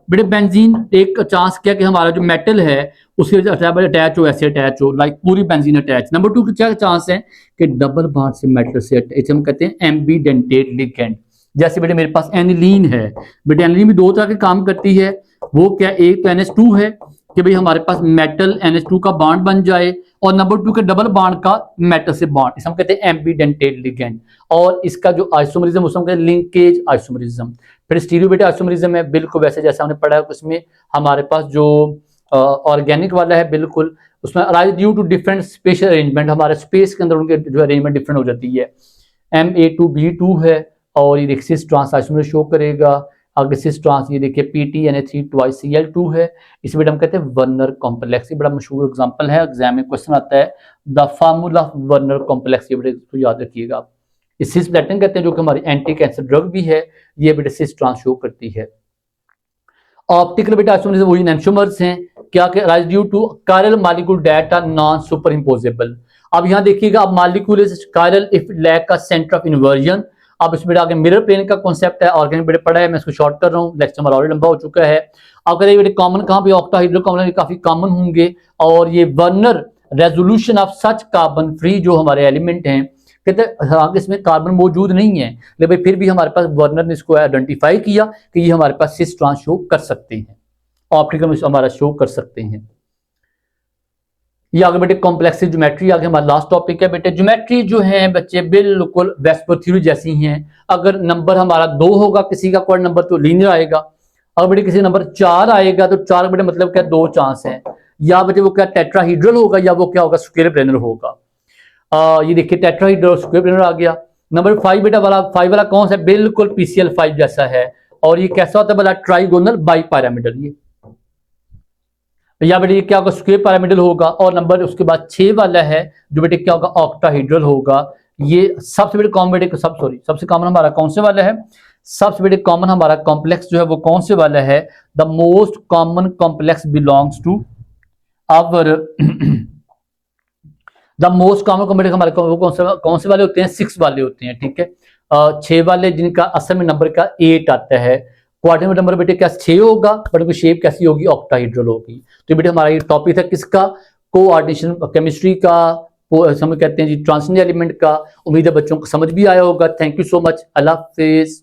बेटे बेंजीन एक चांस क्या कि हमारा जो मेटल है उसके अटैच हो, ऐसे अटैच हो, लाइक पूरी बेंजीन अटैच। नंबर 2 क्या चांस है कि डबल बॉन्ड से मेटल से अटैच, हम कहते हैं एम्बीडेंटेट लिगेंड। जैसे बेटे मेरे पास एनिलीन है, बेटे एनिलीन भी दो तरह के काम करती है। वो क्या, एक तो NH2 है कि भाई हमारे पास मेटल NH2 का बॉन्ड बन जाए, और नंबर 2 के डबल बॉन्ड का मेटल से बॉन्ड, इसे हम कहते हैं एम्बीडेंटेट लिगेंड। और इसका जो आइसोमरिज्म उसको हम कहते हैं लिंकेज आइसोमरिज्म। फिर स्टीरियो बेटा आइसोमरिज्म है, बिल्कुल वैसे जैसा हमने पढ़ा है, उसमें हमारे पास जो ऑर्गेनिक वाला है बिल्कुल उसमें arise due to different special arrangement, हमारे स्पेस के अंदर उनके जो अरेंजमेंट डिफरेंट हो जाती है। Ma2B2 है, और ये सिस ट्रांस आइसोमर शो करेगा। आगे सिस ट्रांस ये देखिए PTNA3 ट्वाइस Cl2 है, इसे बेटा हम कहते हैं वर्नर कॉम्प्लेक्स। ये बड़ा मशहूर एग्जांपल है, एग्जाम में क्वेश्चन आता है the formula of Werner complex, ये बेटा तो याद रखिएगा आप। इस सिस्प्लेटिन कहते हैं जो कि हमारी एंटी कैंसर ड्रग भी है, ये बेटा सिस ट्रांस शो करती है। ऑप्टिकल बेटा आइसोमर्स वही एंटियोमर्स हैं, क्या कि rise due to chiral molecule that are non super imposable. अब यहाँ देखिएगा, अब molecule is chiral if lack का सेंटर ऑफ इन्वर्जन। अब इसमें आगे मिरर प्लेन का कॉन्सेप्ट है, ऑर्गेनिक बेटे पढ़ा है, मैं इसको शॉर्ट कर रहा हूँ, लेक्चर हमारा ऑलरेडी लंबा हो चुका है। अब करें बेटे कॉमन कहाँ पे, ऑक्टाहाइड्रो कॉमन काफी कॉमन होंगे, और ये Werner resolution of such carbon free जो हमारे एलिमेंट हैं, कहते आगे इसमें कार्बन मौजूद नहीं है, लेकिन फिर भी हमारे पास वर्नर ने इसको आइडेंटिफाई किया कि ये हमारे पास सिस ट्रांस शो कर सकते हैं, ऑप्टिकल में हमारा शो कर सकते हैं। ये आगे बेटे कॉम्प्लेक्स ज्योमेट्री, आगे हमारा लास्ट टॉपिक है बेटे। ज्योमेट्री जो है बच्चे बिल्कुल वेस्पर थ्योरी जैसी हैं। अगर नंबर हमारा 2 होगा किसी का कोई नंबर तो लीनियर आएगा, अगर बेटे किसी नंबर 4 आएगा तो 4 बेटे मतलब क्या 2 चांस है, या बेटे वो क्या टेट्राहीड्रल होगा, या वो क्या होगा स्क्वायर प्लेनर होगा। ये देखिए टेट्राहीड्रल स्क्वायर प्लेनर आ गया। नंबर 5 बेटा वाला 5 वाला कौन सा है, बिल्कुल PCl5 जैसा है, और ये कैसा होता है बोला ट्राइगोनल बाई पैरामिडल, ये या बेटे ये क्या होगा स्क्वायर पैरामिडल होगा। और नंबर उसके बाद 6 वाला है जो बेटे क्या होगा ऑक्टाहीड्रल होगा। ये सबसे बेटे कॉमन बेटे सबसे कॉमन हमारा कौन से वाला है, सबसे बेटे कॉमन हमारा कॉम्प्लेक्स जो है वो कौन से वाला है, the most common complex belongs to our the most common complex हमारे कौन से वाले होते हैं, 6 वाले होते हैं, ठीक है। 6 वाले जिनका असल में नंबर का 8 आता है, क्वाड्रेंट नंबर बेटे क्या 6 होगा, बट उनकी शेप कैसी होगी ऑक्टाहीड्रल होगी। तो बेटे हमारा ये टॉपिक था किसका, कोऑर्डिनेशन केमिस्ट्री का, हम कहते हैं जी ट्रांजिशन एलिमेंट का। उम्मीद है बच्चों को समझ भी आया होगा। Thank you so much, Allah Hafiz.